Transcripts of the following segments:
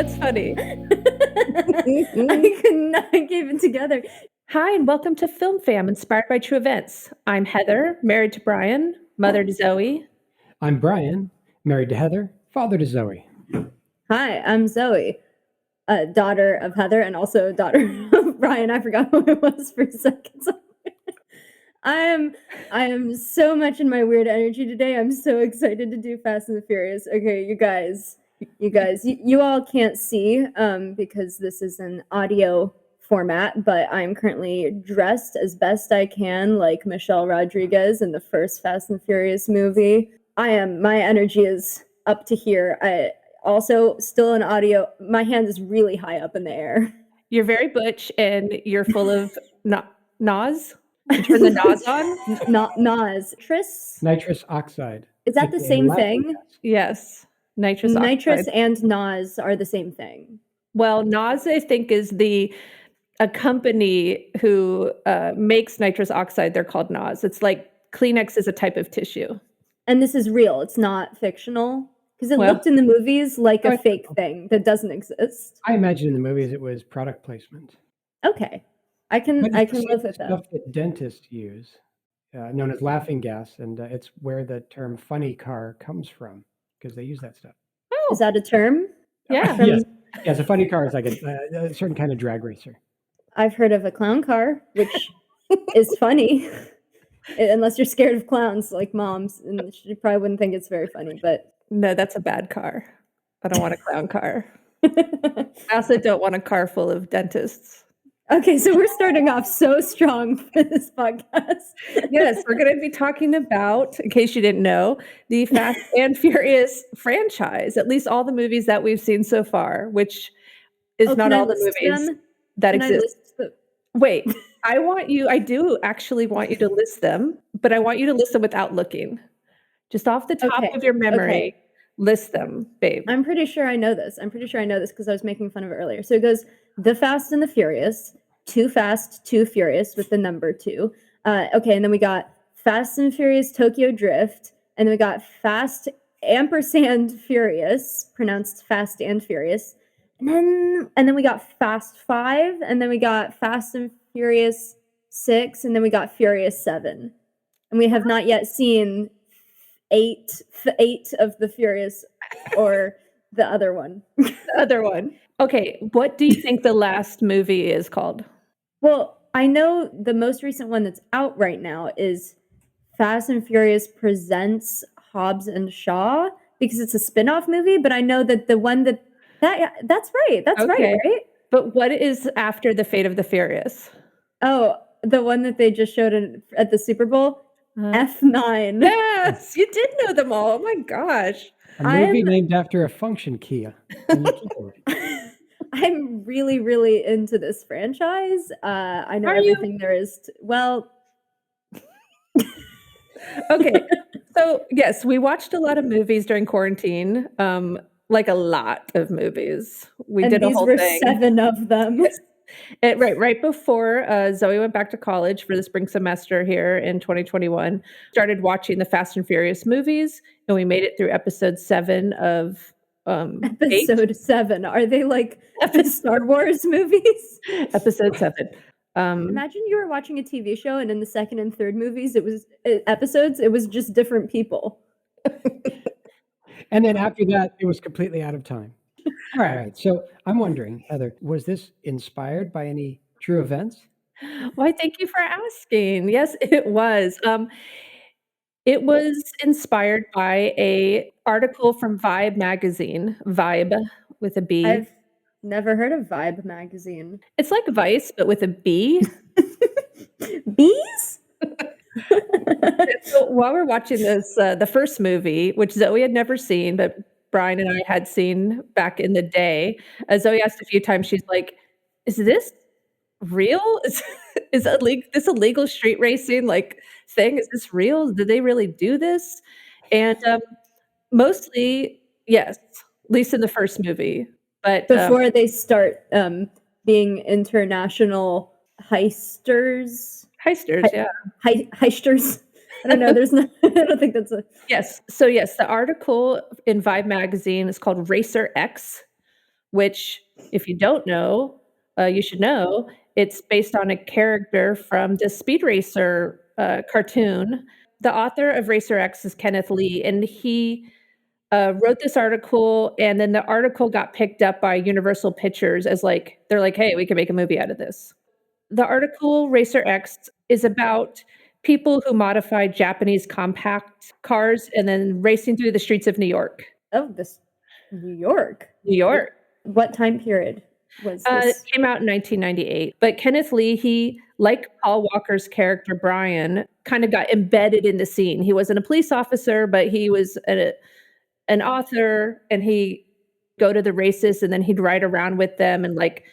What's funny? I could not keep it together. Hi, and welcome to Film Fam, inspired by true events. I'm Heather, married to Brian, mother to Zoe. I'm Brian, married to Heather, father to Zoe. Hi, I'm Zoe, daughter of Heather and also daughter of Brian. I forgot who it was for a second. I am so much in my weird energy today. I'm so excited to do Fast and the Furious. Okay, you guys, you all can't see because this is an audio format, but I'm currently dressed as best I can like Michelle Rodriguez in the first Fast and Furious movie. My energy is up to here. I also still in audio, my hand is really high up in the air. You're very butch and you're full of NOS. Turn the NOS on? Not NOS. Nitrous oxide. Is that the same thing? Yes. Nitrous Nitrous oxide. and NOS are the same thing. Well, NOS, I think, is a company who makes nitrous oxide. They're called NOS. It's like Kleenex is a type of tissue. And this is real. It's not fictional. Because it looked in the movies like a fake thing that doesn't exist. I imagine in the movies it was product placement. Okay. I can live with that. Stuff that dentists use, known as laughing gas, and it's where the term funny car comes from, because they use that stuff. Oh. Is that a term? Yeah. Yes, a funny car is like a certain kind of drag racer. I've heard of a clown car, which is funny. Unless you're scared of clowns like moms, and she probably wouldn't think it's very funny, but... No, that's a bad car. I don't want a clown car. I also don't want a car full of dentists. Okay, so we're starting off so strong for this podcast. Yes, we're going to be talking about, in case you didn't know, the Fast and Furious franchise, at least all the movies that we've seen so far, which is not all the movies that exist. Wait, I do actually want you to list them, but I want you to list them without looking. Just off the top of your memory, list them, babe. I'm pretty sure I know this. Because I was making fun of it earlier. So it goes The Fast and the Furious, Too Fast, Too Furious with the number 2. And then we got Fast and Furious Tokyo Drift, and then we got Fast ampersand Furious, pronounced Fast and Furious. And then we got Fast 5, and then we got Fast and Furious 6, and then we got Furious 7. And we have not yet seen 8 of the Furious or the other one. Okay, what do you think the last movie is called? Well, I know the most recent one that's out right now is Fast and Furious Presents Hobbs and Shaw, because it's a spin-off movie, but I know that the one that's right. That's right? But what is after The Fate of the Furious? Oh, the one that they just showed at the Super Bowl? F9. Yes, you did know them all. Oh my gosh. A movie named after a function key. I'm really, really into this franchise. I know everything there is. Okay. So, yes, we watched a lot of movies during quarantine. Like a lot of movies. We did a whole thing. These were 7 of them. Right before Zoe went back to college for the spring semester here in 2021, started watching the Fast and Furious movies, and we made it through episode 7 of episode 8. 7. Are they like the Star Wars movies? Episode 7. Imagine you were watching a TV show, and in the second and third movies, it was just different people. And then after that, it was completely out of time. All right. So I'm wondering, Heather, was this inspired by any true events? Why, thank you for asking. Yes, it was. It was inspired by an article from Vibe magazine, Vibe with a B. I've never heard of Vibe magazine. It's like Vice, but with a B. Bees? So while we're watching this, the first movie, which Zoe had never seen, but Brian and I had seen back in the day, Zoe asked a few times, she's like, is this real? Is this illegal street racing thing? Is this real? Did they really do this? And mostly, yes, at least in the first movie. But before they start being international heisters, yeah. Heisters. I don't know. I don't think that's a... Yes. So yes, the article in Vibe magazine is called Racer X, which, if you don't know, you should know, it's based on a character from the Speed Racer cartoon. The author of Racer X is Kenneth Lee, and he wrote this article, and then the article got picked up by Universal Pictures as like, they're like, hey, we can make a movie out of this. The article Racer X is about people who modified Japanese compact cars and then racing through the streets of New York. Oh, this New York. New York. What time period was It this? came out in 1998. But Kenneth Lee, he, like Paul Walker's character Brian, kind of got embedded in the scene. He wasn't a police officer, but he was an author, and he go to the races, and then he'd ride around with them and like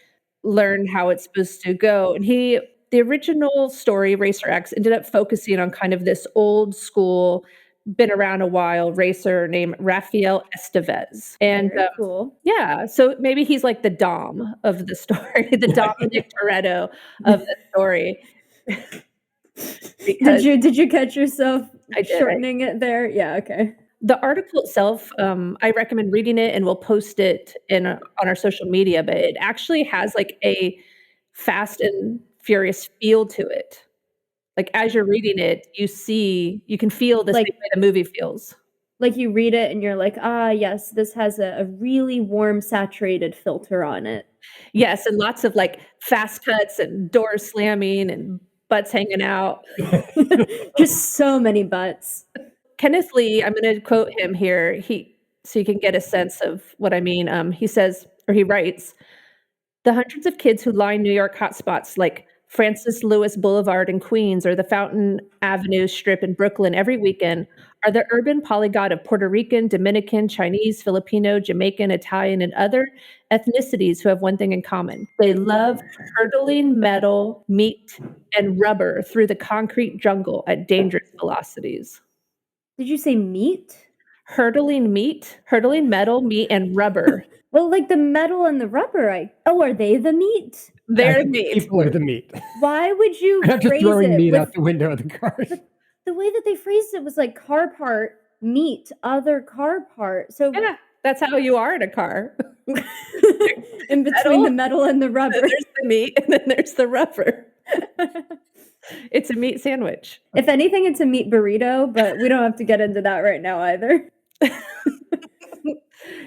learn how it's supposed to go. And the original story, Racer X, ended up focusing on kind of this old school, been around a while racer named Rafael Estevez. And Very cool. yeah, so maybe he's like the Dom of the story, the Dominic Toretto of the story. Because Did you catch yourself I did. shortening it there? Yeah, okay. The article itself, I recommend reading it, and we'll post it on our social media, but it actually has like a Fast and Furious feel to it. Like as you're reading it, you can feel the same way the movie feels. Like you read it and you're like, ah, yes, this has a really warm, saturated filter on it. Yes, and lots of like fast cuts and doors slamming and butts hanging out. Just so many butts. Kenneth Lee, I'm going to quote him here, so you can get a sense of what I mean. He says, or he writes, the hundreds of kids who line New York hotspots like Francis Lewis Boulevard in Queens or the Fountain Avenue Strip in Brooklyn every weekend are the urban polyglot of Puerto Rican, Dominican, Chinese, Filipino, Jamaican, Italian, and other ethnicities who have one thing in common. They love hurtling metal, meat, and rubber through the concrete jungle at dangerous velocities. Did you say meat? Hurtling metal, meat, and rubber. Well, like the metal and the rubber, are they the meat? They're meat. People are the meat. Why would you I'm just phrase throwing it meat with out the window of the cars. the way that they phrased it was like car part, meat, other car part. So Yeah, that's how you are in a car. in between the metal and the rubber. There's the meat, and then there's the rubber. It's a meat sandwich. If anything, it's a meat burrito, but we don't have to get into that right now either.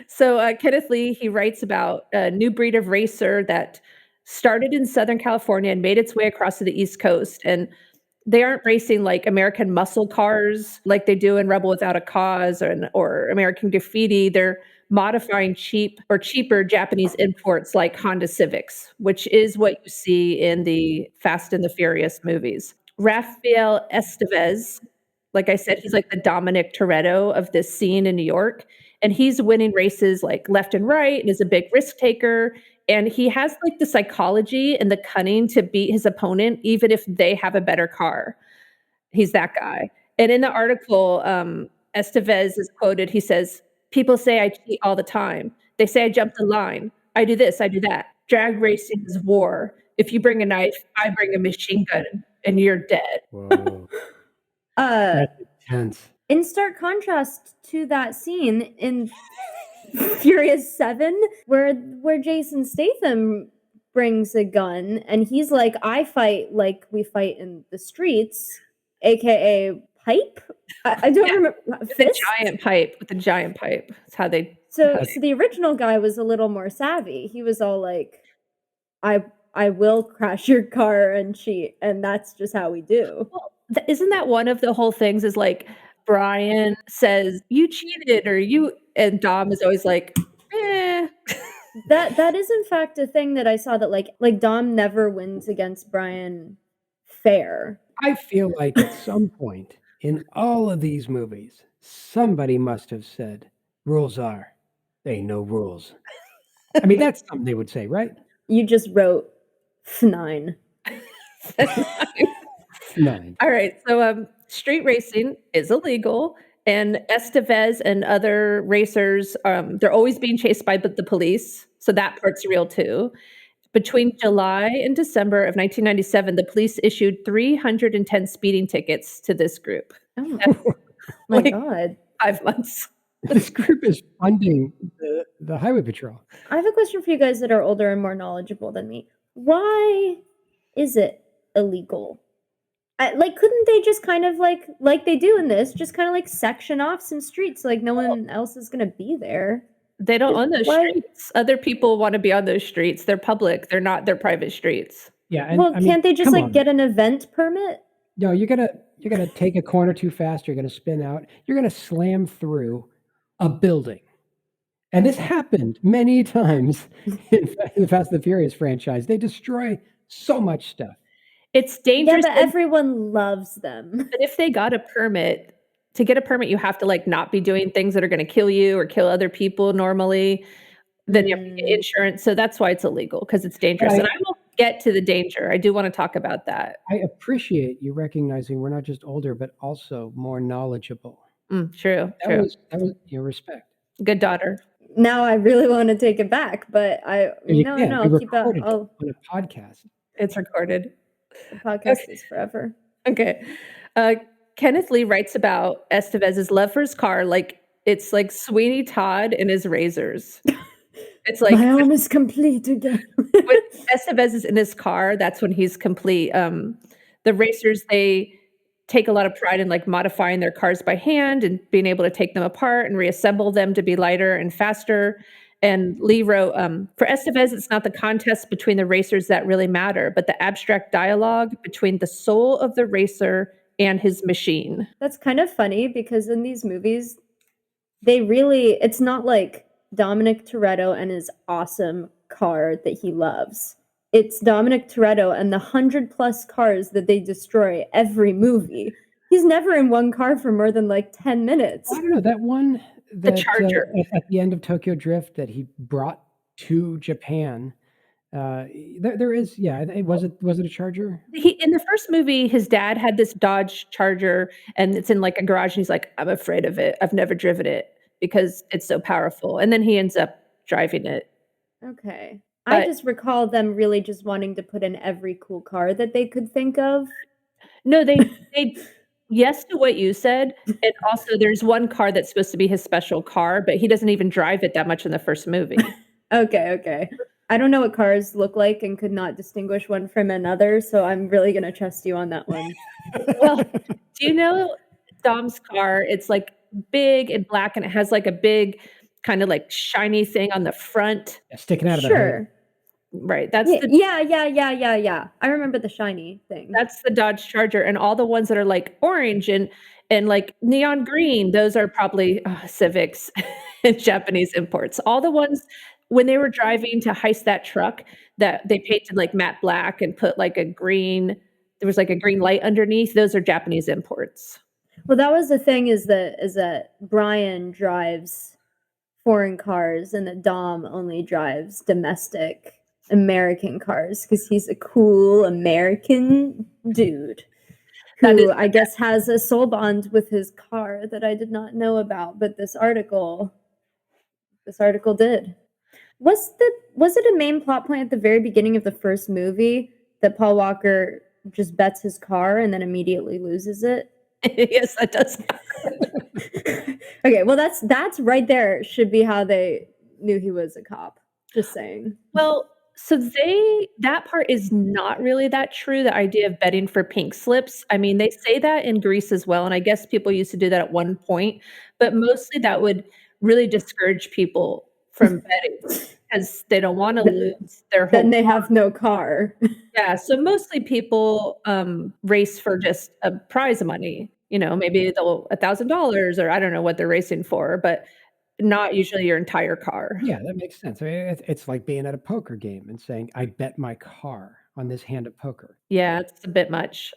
So Kenneth Lee, he writes about a new breed of racer that started in Southern California and made its way across to the East Coast. And they aren't racing like American muscle cars like they do in Rebel Without a Cause or American Graffiti. They're modifying cheaper Japanese imports like Honda Civics, which is what you see in the Fast and the Furious movies. Rafael Estevez, like I said, he's like the Dominic Toretto of this scene in New York. And he's winning races like left and right and is a big risk taker. And he has like the psychology and the cunning to beat his opponent, even if they have a better car. He's that guy. And in the article, Estevez is quoted. He says, people say I cheat all the time. They say I jump the line. I do this, I do that. Drag racing is war. If you bring a knife, I bring a machine gun, and you're dead. Whoa. That's intense. In stark contrast to that scene in Furious 7, where Jason Statham brings a gun and he's like, I fight like we fight in the streets, aka pipe. I don't remember. With a giant pipe. That's how they. So the original guy was a little more savvy. He was all like, I will crash your car and cheat, and that's just how we do. Well, isn't that one of the whole things? Is like Brian says you cheated and Dom is always like, eh. That is in fact a thing that I saw, that like Dom never wins against Brian fair. I feel like at some point in all of these movies, somebody must have said, rules are, they ain't no rules. I mean, that's something they would say, right? You just wrote F9. Nine. All right. So street racing is illegal, and Estevez and other racers, they're always being chased by the police. So that part's real too. Between July and December of 1997, the police issued 310 speeding tickets to this group. Oh my God. 5 months. This group is funding the highway patrol. I have a question for you guys that are older and more knowledgeable than me. Why is it illegal? Like, couldn't they just kind of like they do in this, just kind of like section off some streets, like no one else is gonna be there? They don't own those Why? streets. Other people wanna be on those streets. They're public. They're not their private streets. Yeah, and Well, I mean, can't they just come like on. get an event permit? No, you're gonna take a corner too fast, you're gonna spin out, you're gonna slam through a building. And this happened many times in the Fast and the Furious franchise. They destroy so much stuff. It's Yeah, dangerous, but everyone loves them. but if they got a permit, to get a permit, you have to, like, not be doing things that are gonna kill you or kill other people normally. Then you have to get Mm. insurance, so that's why it's illegal, 'cause it's dangerous, But and I will get to the danger. I do wanna talk about that. I appreciate you recognizing we're not just older, but also more knowledgeable. True, That true. was your respect. Good daughter. Now I really wanna take it back, but And you no, can't, no, we I'll keep it. recorded it Oh, on a podcast. It's recorded. the podcast is forever. Okay. Uh, Kenneth Lee writes about Estevez's love for his car like it's like Sweeney Todd and his razors. It's like My arm is complete again. when Estevez is in his car, that's when he's complete. The racers, they take a lot of pride in like modifying their cars by hand and being able to take them apart and reassemble them to be lighter and faster. And Lee wrote, for Estevez, it's not the contest between the racers that really matter, but the abstract dialogue between the soul of the racer and his machine. That's kind of funny because in these movies, it's not like Dominic Toretto and his awesome car that he loves. It's Dominic Toretto and the 100+ cars that they destroy every movie. He's never in one car for more than like 10 minutes. I don't know, that one that Charger. at the end of Tokyo Drift that he brought to Japan. There is, yeah. Was it a Charger? He in the first movie, his dad had this Dodge Charger, and it's in like a garage, and he's like, "I'm afraid of it. I've never driven it because it's so powerful." And then he ends up driving it. Okay. I But just recall them really just wanting to put in every cool car that they could think of. no, they yes to what you said, and also there's one car that's supposed to be his special car, but he doesn't even drive it that much in the first movie. Okay. I don't know what cars look like and could not distinguish one from another, so I'm really gonna trust you on that one. Well, do you know Dom's car? It's like big and black, and it has like a big kind of like shiny thing on the front. Yeah, sticking out of the hood. Sure. Right. That's Yeah, the yeah. I remember the shiny thing. That's the Dodge Charger, and all the ones that are, like, orange and, like, neon green, those are probably, Civics and Japanese imports. All the ones when they were driving to heist that truck that they painted, like, matte black and put, like, a green there was, like, a green light underneath, those are Japanese imports. Well, that was the thing is that Brian drives foreign cars and that Dom only drives domestic American cars because he's a cool American dude That is who I guess has a soul bond with his car that I did not know about, but this article did. Was it a main plot point at the very beginning of the first movie that Paul Walker just bets his car and then immediately loses it? Yes, that does Okay, well that's right there should be how they knew he was a cop. Just saying. Well, so that part is not really that true, the idea of betting for pink slips. I mean, they say that in Greece as well, and I guess people used to do that at one point, but mostly that would really discourage people from betting because they don't wanna lose their whole Then they have no car. Yeah, so mostly people, race for just a prize money, maybe they'll $1,000 or I don't know what they're racing for, but not usually your entire car. Yeah, that makes sense. I mean, it's like being at a poker game and saying, "I bet my car on this hand of poker." Yeah, it's a bit much.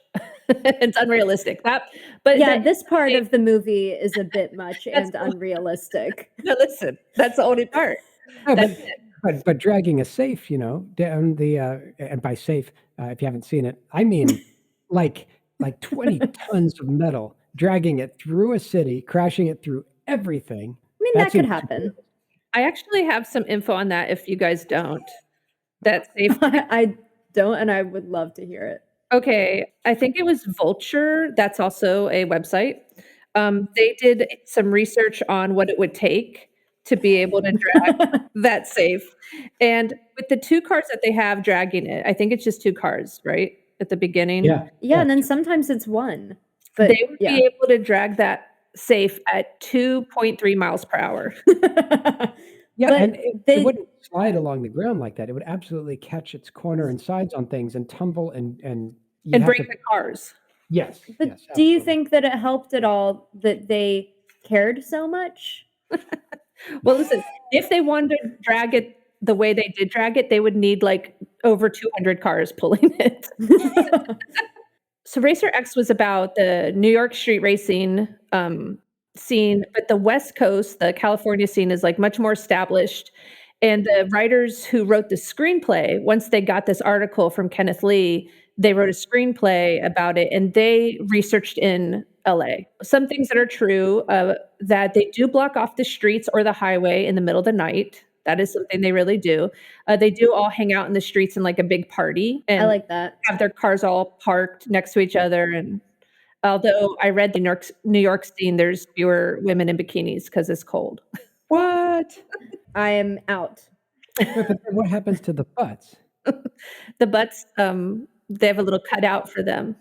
It's unrealistic. But Yeah, that this part of the movie is a bit much That's and unrealistic. no, listen, that's the only part. No, That's it. but dragging a safe, down the and by safe, if you haven't seen it, I mean like 20 tons of metal, dragging it through a city, crashing it through everything. I mean, That that could seems happen. I actually have some info on that if you guys don't. That's safe. I don't, and I would love to hear it. Okay, I think it was Vulture, that's also a website. They did some research on what it would take to be able to drag that safe. And with the 2 cars that they have dragging it, I think it's just 2 cars, right? At the beginning? Yeah. Yeah, and then Yeah. sometimes it's 1, but They would yeah. be able to drag that safe at 2.3 miles per hour. Yeah, But and it they wouldn't slide along the ground like that. It would absolutely catch its corner and sides on things and tumble and you'd And have break to. the cars. Yes, but yes, do you absolutely. think that it helped at all that they cared so much? Well, listen, if they wanted to drag it the way they did drag it, they would need, like, over 200 cars pulling it. So Racer X was about the New York street racing, scene, but the West Coast, the California scene is, like, much more established, and the writers who wrote the screenplay, once they got this article from Kenneth Lee, they wrote a screenplay about it, and they researched in LA. Some things that are true, that they do block off the streets or the highway in the middle of the night. That is something they really do. They do all hang out in the streets in, like, a big party I and like that. have their cars all parked next to each other, and although I read the New York scene, there's fewer women in bikinis because it's cold. What? I am out. But then what happens to the butts? The butts, they have a little cutout for them.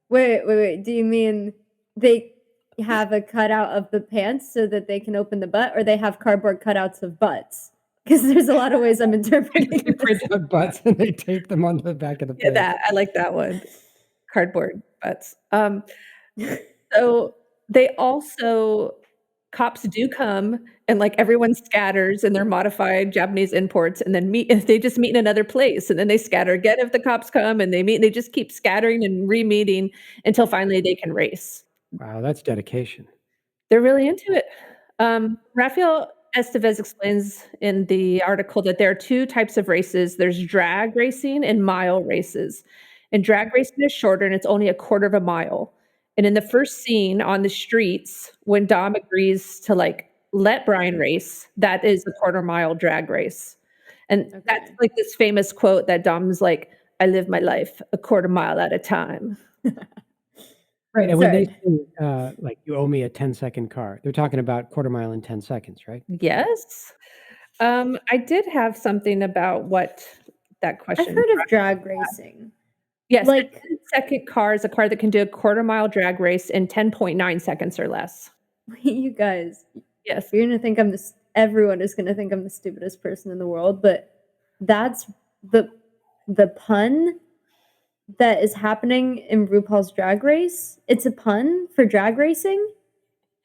Wait. Do you mean they have a cutout of the pants so that they can open the butt, or they have cardboard cutouts of butts? Because there's a lot of ways I'm interpreting They this. print out butts and they tape them on the back of the Yeah, pants. I like that one. Cardboard butts. So they also cops do come and, like, everyone scatters in their modified Japanese imports and then they just meet in another place, and then they scatter again if the cops come, and they meet and they just keep scattering and re-meeting until finally they can race. Wow, that's dedication. They're really into it. Rafael Estevez explains in the article that there are 2 types of races. There's drag racing and mile races. And drag racing is shorter, and it's only a quarter of a mile. And in the first scene on the streets, when Dom agrees to, like, let Brian race, that is a quarter mile drag race. And that's, Okay. like, this famous quote that Dom's like, "I live my life a quarter mile at a time." Right, and when they Sorry. say, like, "You owe me a 10-second car," they're talking about quarter mile in 10 seconds, right? Yes. I did have something about what that I've question heard of brought drag up. racing. Yes, a Like, 10-second car is a car that can do a quarter mile drag race in 10.9 seconds or less. you guys, Yes. you're gonna think everyone is gonna think I'm the stupidest person in the world, but that's the pun that is happening in RuPaul's Drag Race. It's a pun for drag racing.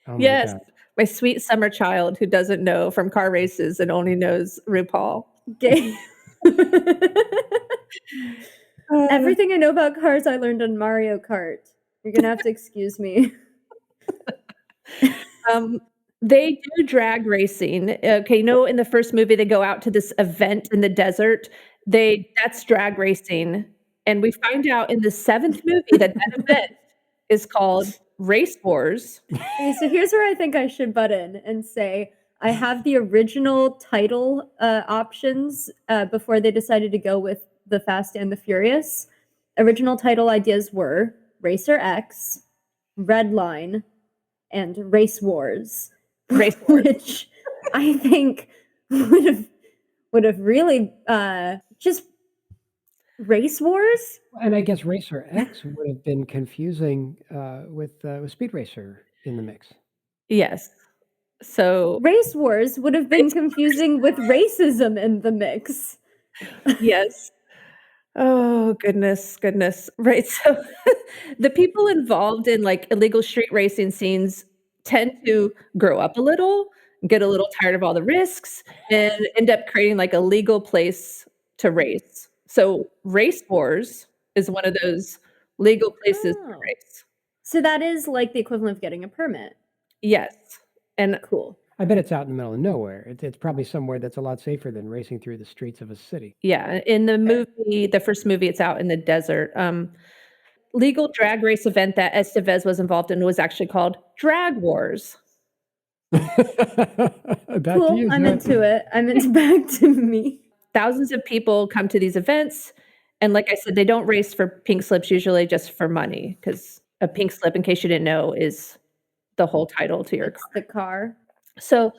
Oh my Yes, god. my sweet summer child who doesn't know from car races and only knows RuPaul. Gay. Uh, Everything I know about cars I learned on Mario Kart. You're gonna have to excuse me. um, they do drag racing. Okay, in the first movie, they go out to this event in the desert. That's drag racing, and we find out in the 7th movie that event is called Race Wars. Okay, so here's where I think I should butt in and say I have the original title options before they decided to go with the Fast and the Furious. Original title ideas were Racer X, Red Line, and Race Wars, Race Wars. which I think would have really just Race Wars. And I guess Racer X would have been confusing, with Speed Racer in the mix. Yes. So Race Wars would have been Race Wars. confusing with racism in the mix. Yes. Oh, goodness, goodness. Right, so the people involved in, like, illegal street racing scenes tend to grow up a little, get a little tired of all the risks, and end up creating, like, a legal place to race. So, Race Wars is one of those legal places to Oh. race. So that is like the equivalent of getting a permit. Yes, and Cool. I bet it's out in the middle of nowhere. It's probably somewhere that's a lot safer than racing through the streets of a city. yeah, in the first movie, it's out in the desert. Legal drag race event that Estevez was involved in was actually called Drag Wars. Back to Cool. you, I'm Zoe. into it. I'm into back to me. Thousands of people come to these events, and like I said, they don't race for pink slips, usually just for money, because a pink slip, in case you didn't know, is the whole title to your It's car. the car. So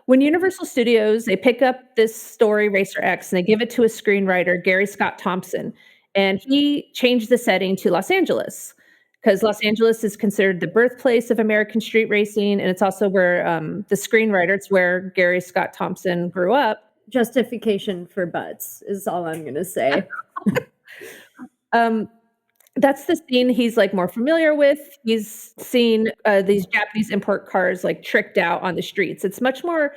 when Universal Studios, they pick up this story, Racer X, and they give it to a screenwriter, Gary Scott Thompson, and he changed the setting to Los Angeles because Los Angeles is considered the birthplace of American street racing, and it's also where the screenwriter, it's where Gary Scott Thompson grew up. Justification for butts is all I'm gonna say. That's the scene he's like more familiar with. He's seen these Japanese import cars like tricked out on the streets. It's much more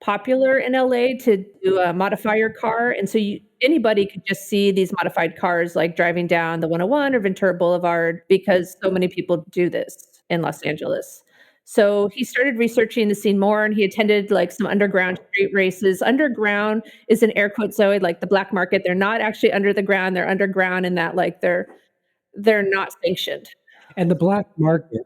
popular in LA to do modify your car, and so anybody could just see these modified cars like driving down the 101 or Ventura Boulevard because so many people do this in Los Angeles. So he started researching the scene more, and he attended like some underground street races. Underground is an air quote, Zoe, like the black market. They're not actually under the ground; they're underground, in that like they're not sanctioned. And the black market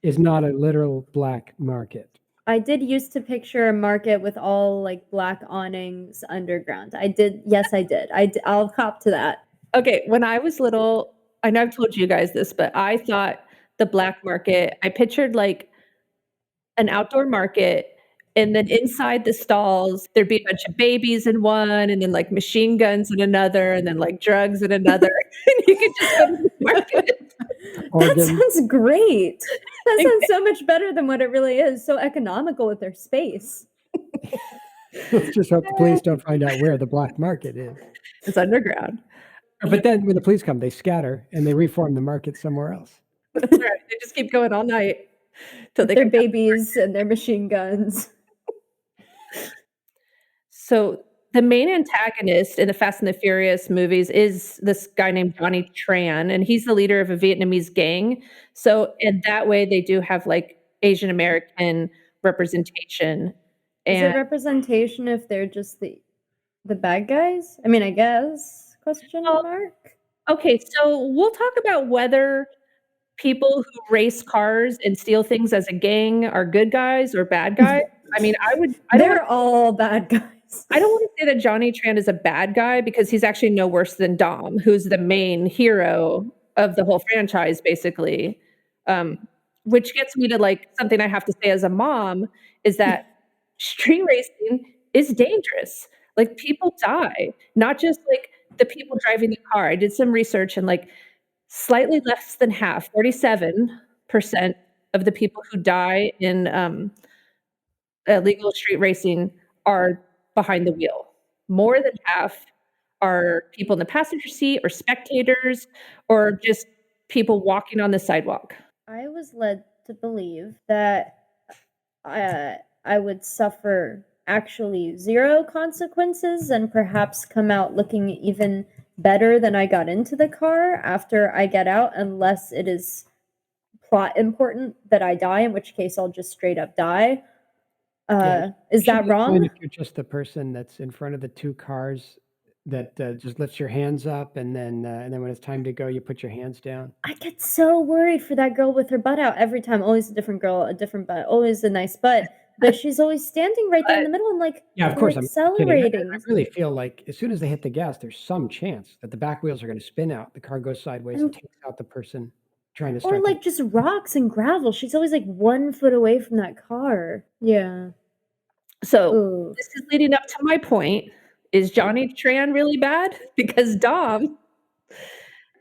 is not a literal black market. I did used to picture a market with all like black awnings underground. I did. Yes, I did. I'll cop to that. Okay, when I was little, I know I've told you guys this, but I thought the black market, I pictured like an outdoor market, and then inside the stalls, there'd be a bunch of babies in one, and then like machine guns in another, and then like drugs in another. And you could just go to the market. That sounds great. That sounds so much better than what it really is. So economical with their space. Let's just hope the police don't find out where the black market is. It's underground. But then when the police come, they scatter and they reform the market somewhere else. That's right. They just keep going all night till they Their come babies and their machine guns. So the main antagonist in the Fast and the Furious movies is this guy named Johnny Tran, and he's the leader of a Vietnamese gang. So in that way, they do have like Asian American representation. Is it And representation if they're just the bad guys? I mean, I guess, question Well- mark? okay, so we'll talk about whether people who race cars and steal things as a gang are good guys or bad guys. I mean, They're all bad guys. I don't want to say that Johnny Tran is a bad guy because he's actually no worse than Dom, who's the main hero of the whole franchise, basically. Which gets me to like something I have to say as a mom is that street racing is dangerous. Like people die, not just like the people driving the car. I did some research and like slightly less than half, 47% of the people who die in illegal street racing are behind the wheel. More than half are people in the passenger seat or spectators or just people walking on the sidewalk. I was led to believe that I would suffer actually zero consequences and perhaps come out looking even better than I got into the car after I get out, unless it is plot important that I die, in which case I'll just straight up die. Is that wrong? If you're just the person that's in front of the two cars that just lifts your hands up, and then when it's time to go, you put your hands down. I get so worried for that girl with her butt out every time. Always a different girl, a different butt, always a nice butt. But she's always standing right there in the middle and like, Yeah, of course, I'm accelerating. kidding. I really feel like as soon as they hit the gas, there's some chance that the back wheels are going to spin out. The car goes sideways and takes out the person trying to start. Or like just rocks and gravel. She's always like 1 foot away from that car. Yeah. So this is leading up to my point. Is Johnny Tran really bad? Because Dom,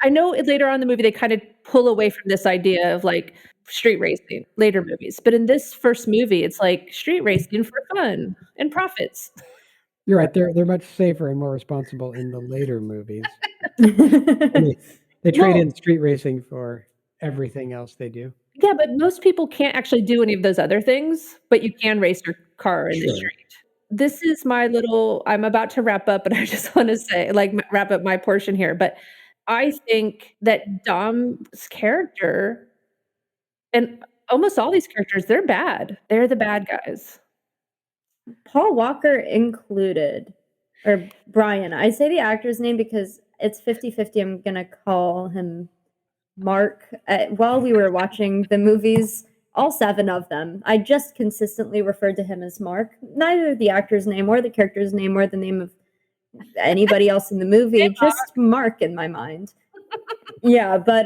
I know later on in the movie they kind of pull away from this idea of like street racing, later movies. But in this first movie, it's like street racing for fun and profits. You're right. They're much safer and more responsible in the later movies. They trade in street racing for everything else they do. Yeah, but most people can't actually do any of those other things, but you can race your car in the street. This is my little, I'm about to wrap up, but I just want to say, like, wrap up my portion here. But I think that Dom's character, and almost all these characters, they're bad. They're the bad guys. Paul Walker included, or Brian. I say the actor's name because it's 50-50. I'm going to call him Mark. While we were watching the movies, all 7 of them, I just consistently referred to him as Mark. Neither the actor's name or the character's name or the name of anybody else in the movie, just Mark in my mind. Yeah, but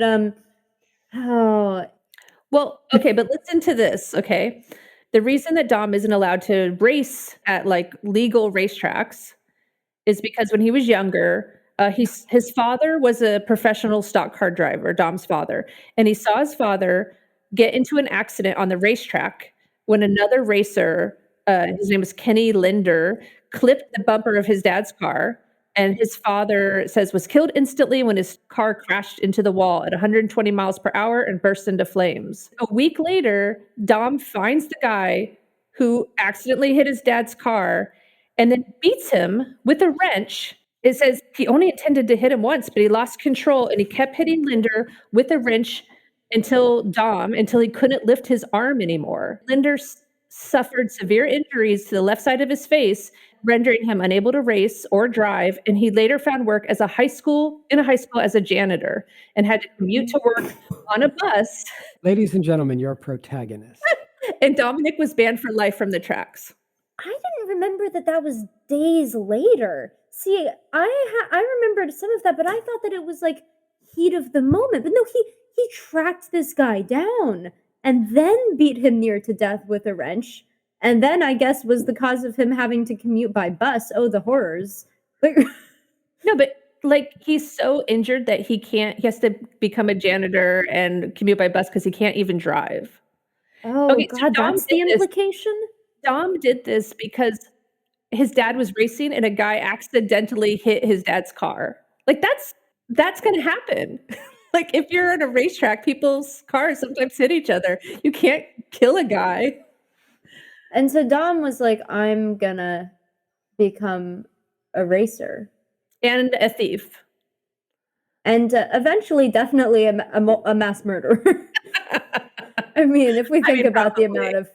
well, okay, but listen to this, okay? The reason that Dom isn't allowed to race at, like, legal racetracks is because when he was younger, his father was a professional stock car driver, Dom's father, and he saw his father get into an accident on the racetrack when another racer, his name was Kenny Linder, clipped the bumper of his dad's car, and his father says was killed instantly when his car crashed into the wall at 120 miles per hour and burst into flames. A week later, Dom finds the guy who accidentally hit his dad's car and then beats him with a wrench. It says he only intended to hit him once, but he lost control and he kept hitting Linder with a wrench until he couldn't lift his arm anymore. Linder suffered severe injuries to the left side of his face, rendering him unable to race or drive, and he later found work as a high school as a janitor and had to commute to work on a bus. Ladies and gentlemen, your protagonist. And Dominic was banned for life from the tracks. I didn't remember that was days later. See, I remembered some of that, but I thought that it was like heat of the moment. But no, he tracked this guy down and then beat him near to death with a wrench. And then I guess was the cause of him having to commute by bus. Oh, the horrors. No, but like he's so injured that he has to become a janitor and commute by bus because he can't even drive. Oh, okay, God, so that's the implication? Dom did this because his dad was racing and a guy accidentally hit his dad's car. Like that's gonna happen. Like if you're on a racetrack, people's cars sometimes hit each other. You can't kill a guy. And so Dom was like, I'm gonna become a racer. And a thief. And eventually, definitely a mass murderer. I mean, if we think about the amount of...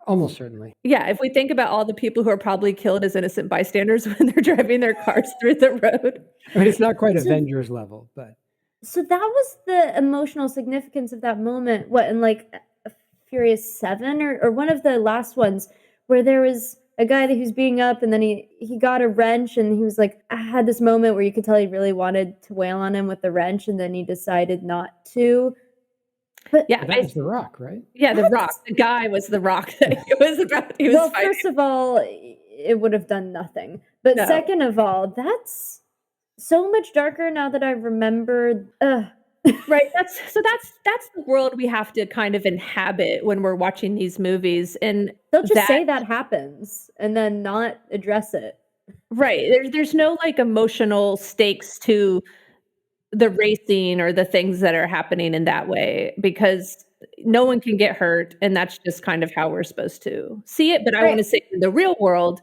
Almost certainly. Yeah, if we think about all the people who are probably killed as innocent bystanders when they're driving their cars through the road. I mean, it's not quite Avengers level, but... So that was the emotional significance of that moment, what, in like Furious 7 or one of the last ones, where there was a guy that he was beating up and then he got a wrench and he was like, I had this moment where you could tell he really wanted to wail on him with the wrench and then he decided not to. But yeah, that was The Rock, right? Yeah, The Rock. The guy was The Rock that it was about. He was well, fighting. First of all, it would have done nothing. But no. Second of all, that's so much darker now that I remembered. Right. That's the world we have to kind of inhabit when we're watching these movies. And they'll just say that happens and then not address it. Right. There's no like emotional stakes to the racing or the things that are happening in that way because no one can get hurt. And that's just kind of how we're supposed to see it. But I want to say in the real world,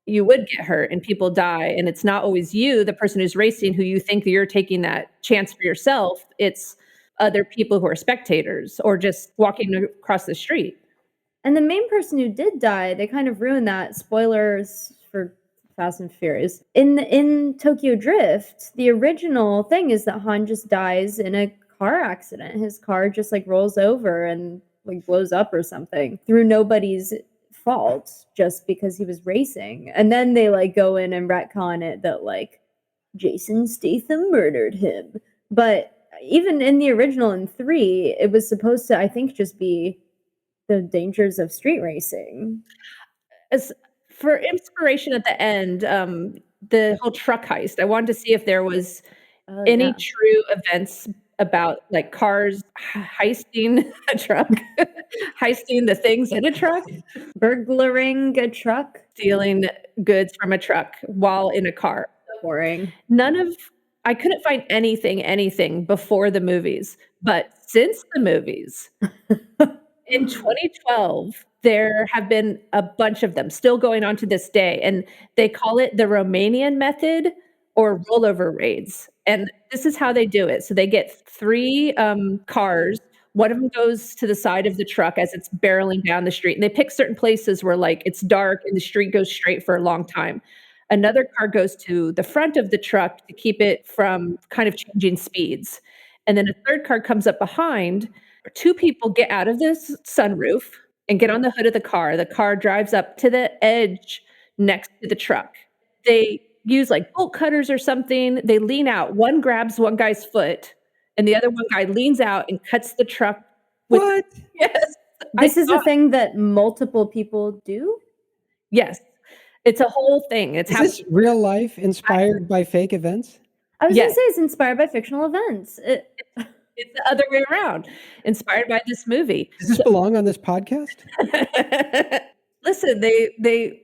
you would get hurt and people die. And it's not always you, the person who's racing, who you think that you're taking that chance for yourself. It's other people who are spectators or just walking across the street. And the main person who did die, they kind of ruined that. Spoilers for Fast and Furious. In Tokyo Drift, the original thing is that Han just dies in a car accident. His car just like rolls over and like blows up or something through nobody's fault just because he was racing. And then they like go in and retcon it that like Jason Statham murdered him. But even in the original in 3, it was supposed to, I think, just be the dangers of street racing. As for inspiration at the end, the whole truck heist, I wanted to see if there was any true events about like cars heisting a truck, heisting the things in a truck, burglaring a truck, stealing goods from a truck while in a car. Boring. I couldn't find anything before the movies, but since the movies, in 2012, there have been a bunch of them still going on to this day, and they call it the Romanian method or rollover raids. And this is how they do it. So they get 3 cars. One of them goes to the side of the truck as it's barreling down the street. And they pick certain places where like it's dark and the street goes straight for a long time. Another car goes to the front of the truck to keep it from kind of changing speeds. And then a third car comes up behind. 2 people get out of this sunroof and get on the hood of the car. The car drives up to the edge next to the truck. They use like bolt cutters or something. They lean out. One grabs one guy's foot and the other one guy leans out and cuts the truck. What? Yes. This is a thing that multiple people do? Yes. It's a whole thing. It's Is this real life inspired by fake events? I was gonna Yes. say it's inspired by fictional events. It's the other way around, inspired by this movie. Does this belong on this podcast? Listen, they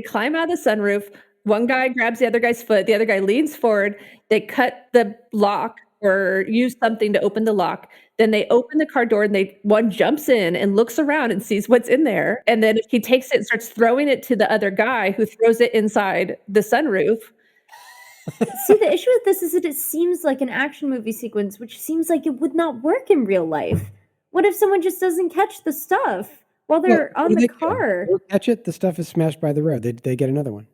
climb out of the sunroof, one guy grabs the other guy's foot, the other guy leans forward, they cut the lock or use something to open the lock, then they open the car door and one jumps in and looks around and sees what's in there, and then he takes it and starts throwing it to the other guy who throws it inside the sunroof. See, the issue with this is that it seems like an action movie sequence, which seems like it would not work in real life. What if someone just doesn't catch the stuff while they're on the car? They catch it, the stuff is smashed by the road. They get another one.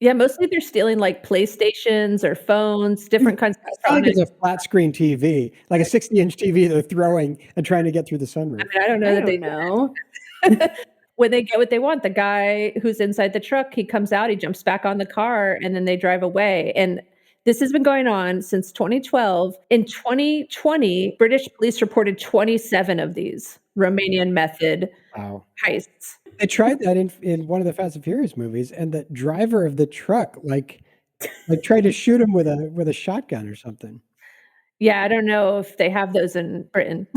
Yeah, mostly they're stealing, like, PlayStations or phones, different kinds of It's not like it's a flat screen TV, like a 60-inch TV they're throwing and trying to get through the sunroof. I mean, I don't know that they know. When they get what they want, the guy who's inside the truck, he comes out, he jumps back on the car, and then they drive away, and this has been going on since 2012. In 2020, British police reported 27 of these Romanian method heists. They tried that in one of the Fast and Furious movies, and the driver of the truck, like tried to shoot him with a shotgun or something. Yeah, I don't know if they have those in Britain.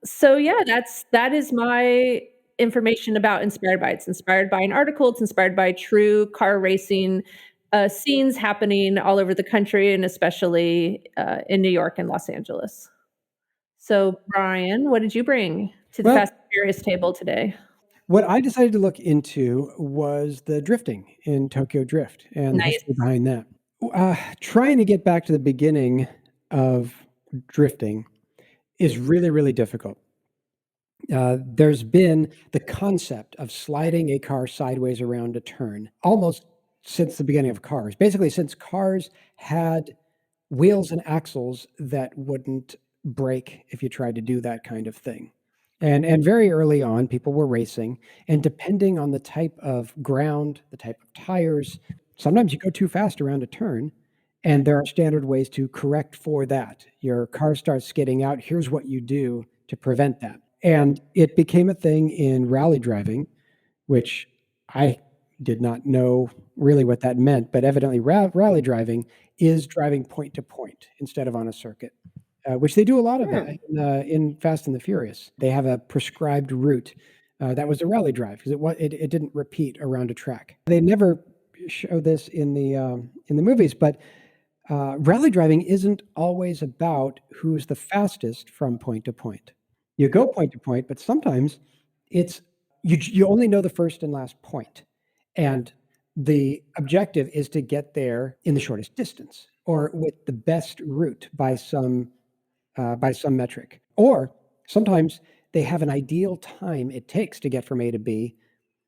So yeah, that is my information about Inspired by. It's inspired by an article. It's inspired by true car racing scenes happening all over the country, and especially in New York and Los Angeles. So Brian, what did you bring to the Fast and Furious table today? What I decided to look into was the drifting in Tokyo Drift and the history behind that. Trying to get back to the beginning of drifting is really, really difficult. There's been the concept of sliding a car sideways around a turn almost since the beginning of cars. Basically, since cars had wheels and axles that wouldn't break if you tried to do that kind of thing. And very early on, people were racing, and depending on the type of ground, the type of tires, sometimes you go too fast around a turn, and there are standard ways to correct for that. Your car starts skidding out. Here's what you do to prevent that. And it became a thing in rally driving, which I did not know really what that meant, but evidently rally driving is driving point to point instead of on a circuit, which they do a lot of that in Fast and the Furious. They have a prescribed route that was a rally drive because it didn't repeat around a track. They never show this in the movies, but rally driving isn't always about who's the fastest from point to point. You go point to point, but sometimes it's you only know the first and last point, and the objective is to get there in the shortest distance or with the best route by some metric. Or sometimes they have an ideal time it takes to get from A to B,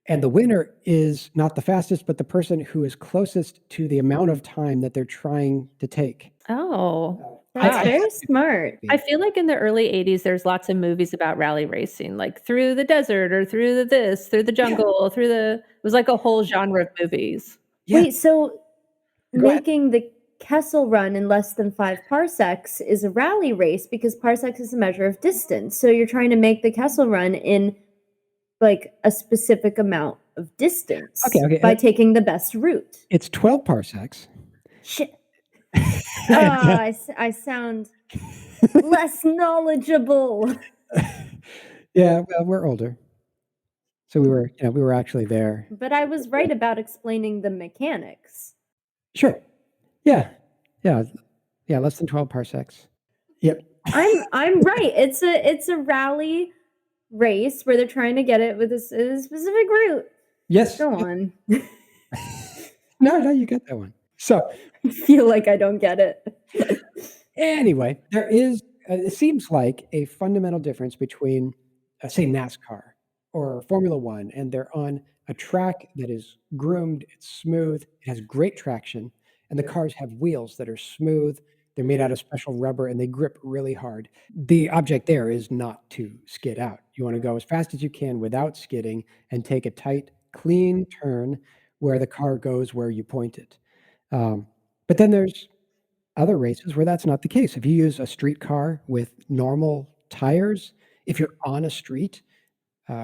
and the winner is not the fastest, but the person who is closest to the amount of time that they're trying to take. Oh, that's very smart. I feel like in the early 80s, there's lots of movies about rally racing, like Through the Desert or Through the Jungle, it was like a whole genre of movies. Yeah. Wait, so making the Kessel Run in less than 5 parsecs is a rally race because parsecs is a measure of distance. So you're trying to make the Kessel Run in like a specific amount of distance by taking the best route. It's 12 parsecs. Shit. I sound less knowledgeable. Yeah, well, we're older. So we were actually there. But I was right about explaining the mechanics. Sure. Yeah. Less than 12 parsecs. Yep. I'm right. It's a rally race where they're trying to get it with a specific route. Yes. Go on. No, you got that one. So I feel like I don't get it. Anyway, there is, it seems like a fundamental difference between, say, NASCAR or Formula One, and they're on a track that is groomed, it's smooth, it has great traction, and the cars have wheels that are smooth, they're made out of special rubber, and they grip really hard. The object there is not to skid out. You want to go as fast as you can without skidding and take a tight, clean turn where the car goes where you point it. But then there's other races where that's not the case. If you use a street car with normal tires, if you're on a street,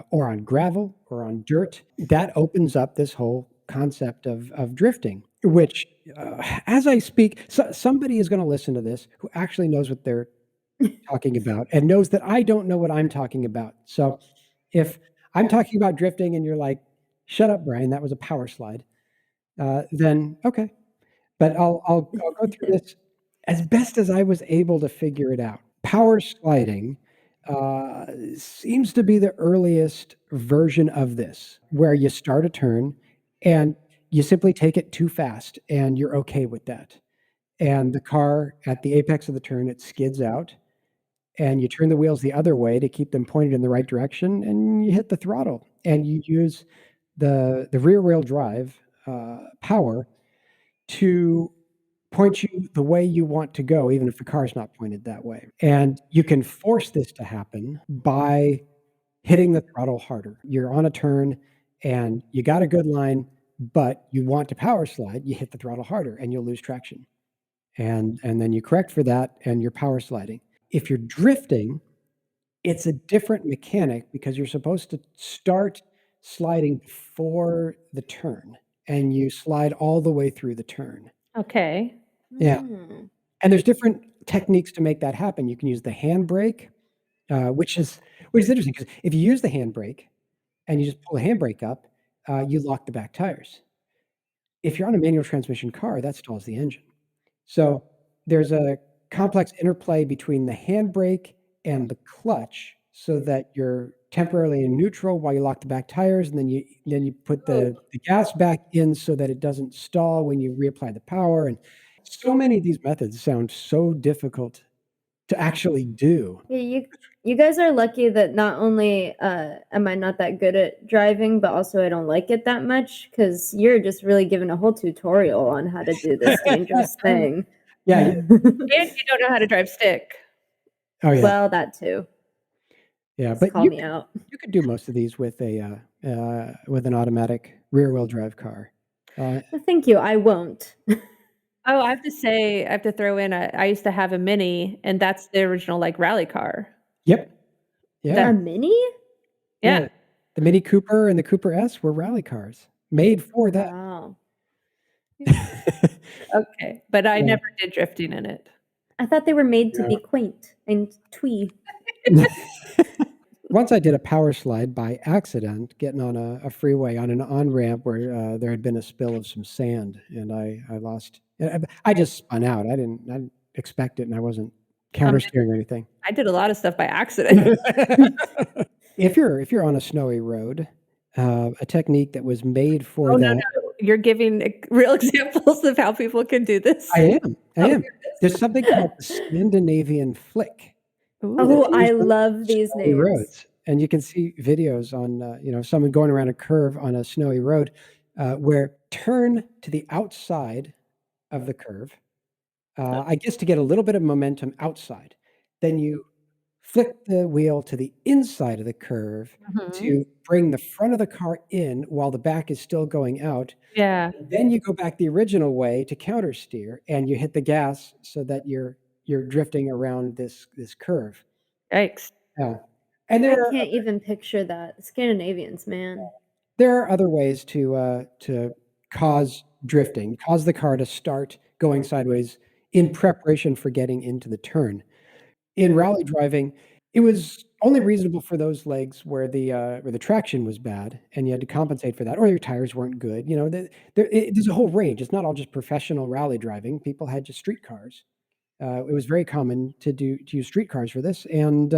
or on gravel or on dirt, that opens up this whole concept of drifting, which, as I speak, somebody is going to listen to this who actually knows what they're talking about and knows that I don't know what I'm talking about. So if I'm talking about drifting and you're like, shut up, Brian, that was a power slide, then okay. But I'll go through this as best as I was able to figure it out. Power sliding seems to be the earliest version of this, where you start a turn and you simply take it too fast and you're okay with that. And the car at the apex of the turn, it skids out and you turn the wheels the other way to keep them pointed in the right direction and you hit the throttle and you use the rear wheel drive power to point you the way you want to go, even if the car's not pointed that way. And you can force this to happen by hitting the throttle harder. You're on a turn and you got a good line, but you want to power slide, you hit the throttle harder and you'll lose traction. And then you correct for that and you're power sliding. If you're drifting, it's a different mechanic because you're supposed to start sliding before the turn and you slide all the way through the turn. Okay. Yeah. Mm. And there's different techniques to make that happen. You can use the handbrake, which is interesting because if you use the handbrake and you just pull the handbrake up, you lock the back tires. If you're on a manual transmission car, that stalls the engine. So there's a complex interplay between the handbrake and the clutch so that you're temporarily in neutral while you lock the back tires, and then you put the gas back in so that it doesn't stall when you reapply the power. And so many of these methods sound so difficult to actually do. Yeah, you guys are lucky that not only am I not that good at driving, but also I don't like it that much because you're just really giving a whole tutorial on how to do this dangerous thing. Yeah. And you don't know how to drive stick. Oh yeah. Well, that too. Yeah, Just but call me out. you could do most of these with with an automatic rear wheel drive car. Well, thank you. I won't. Oh, I have to say, I have to throw in, I used to have a Mini, and that's the original, like, rally car. Yep. Yeah. A Mini? Yeah. The Mini Cooper and the Cooper S were rally cars made for that. Wow. Okay, but I Yeah. never did drifting in it. I thought they were made to Yeah. be quaint and twee. Once I did a power slide by accident, getting on a freeway on an on-ramp where there had been a spill of some sand, and I lost. I just spun out. I didn't expect it, and I wasn't counter steering or anything. I did a lot of stuff by accident. If you're on a snowy road, a technique that was made for Oh, that. no. You're giving real examples of how people can do this? I am. goodness. There's something called the Scandinavian flick. Oh, I Used on love these snowy names. roads, and you can see videos on someone going around a curve on a snowy road, where turn to the outside of the curve, I guess to get a little bit of momentum outside. Then you flick the wheel to the inside of the curve Mhm. to bring the front of the car in while the back is still going out. Yeah. Then you go back the original way to counter steer, and you hit the gas so that you're drifting around this curve. Yikes. Yeah. And I there are can't even picture that. Scandinavians, man. there are other ways to cause drifting, cause the car to start going sideways in preparation for getting into the turn. In rally driving, it was only reasonable for those legs where the traction was bad and you had to compensate for that, or your tires weren't good. There's a whole range. It's not all just professional rally driving. People had just street cars. It was very common to use street cars for this, and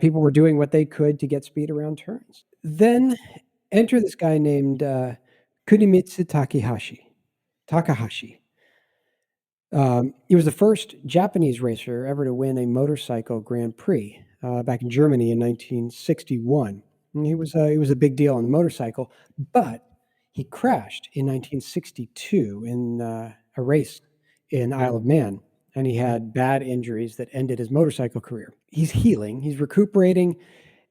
people were doing what they could to get speed around turns. Then enter this guy named Kunimitsu Takahashi. He was the first Japanese racer ever to win a motorcycle Grand Prix back in Germany in 1961. And he was a big deal on the motorcycle, but he crashed in 1962 in a race in Isle of Man, and he had bad injuries that ended his motorcycle career. He's healing, he's recuperating,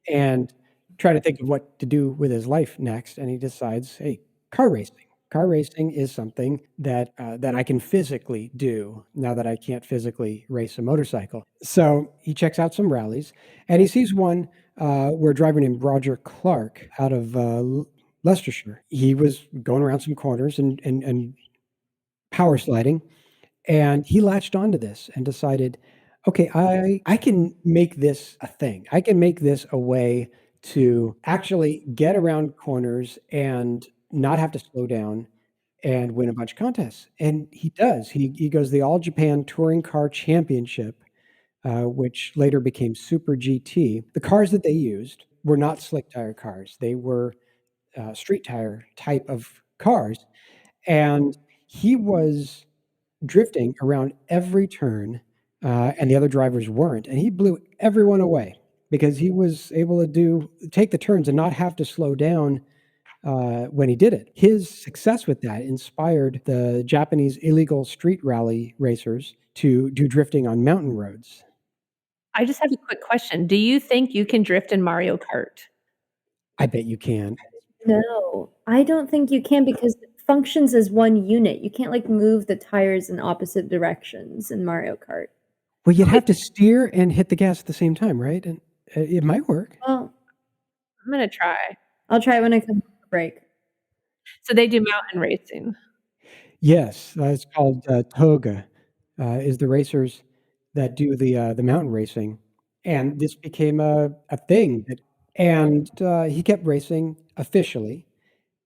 and trying to think of what to do with his life next. And he decides, hey, car car racing is something that I can physically do now that I can't physically race a motorcycle. So he checks out some rallies, and he sees one where a driver named Roger Clark out of Leicestershire. He was going around some corners and power sliding, and he latched onto this and decided, okay, I can make this a thing. I can make this a way to actually get around corners and not have to slow down and win a bunch of contests. And he does. He goes the All Japan Touring Car Championship, which later became Super GT. The cars that they used were not slick tire cars. They were street tire type of cars. And he was drifting around every turn, and the other drivers weren't, and he blew everyone away because he was able to take the turns and not have to slow down when he did it. His success with that inspired the Japanese illegal street rally racers to do drifting on mountain roads. I just have a quick question. Do you think you can drift in Mario Kart? I bet you can. No, I don't think you can because it functions as one unit. You can't like move the tires in opposite directions in Mario Kart. Well, you'd have to steer and hit the gas at the same time, right? And it might work. Well, I'm gonna try. I'll try it when I come to break. So they do mountain racing. Yes, it's called toga, is the racers that do the mountain racing, and this became a thing that, and he kept racing officially,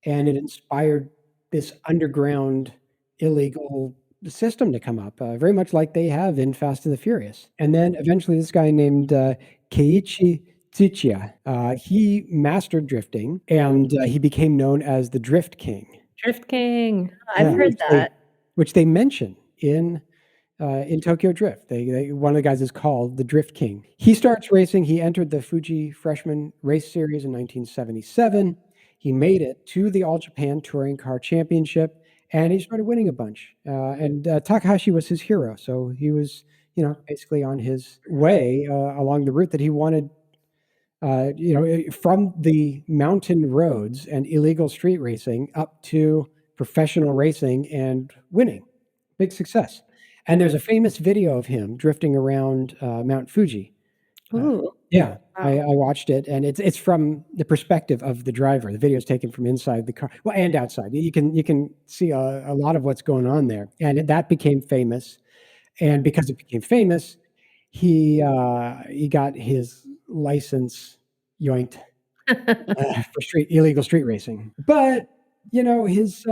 and it inspired this underground illegal system to come up, very much like they have in Fast and the Furious. And then eventually this guy named Keiichi Tsuchiya, he mastered drifting, and he became known as the Drift King. Drift King. I've Yeah, heard that. which they mention in Tokyo Drift. One of the guys is called the Drift King. He starts racing. He entered the Fuji Freshman Race Series in 1977. He made it to the All Japan Touring Car Championship, and he started winning a bunch. And Takahashi was his hero, so he was, basically on his way along the route that he wanted. From the mountain roads and illegal street racing up to professional racing and winning. Big success. And there's a famous video of him drifting around Mount Fuji. Ooh. Yeah, Wow. I watched it, and it's from the perspective of the driver. The video is taken from inside the car, well, and outside. You can see a lot of what's going on there, and that became famous. And because it became famous, he got his license yoinked for illegal street racing. But his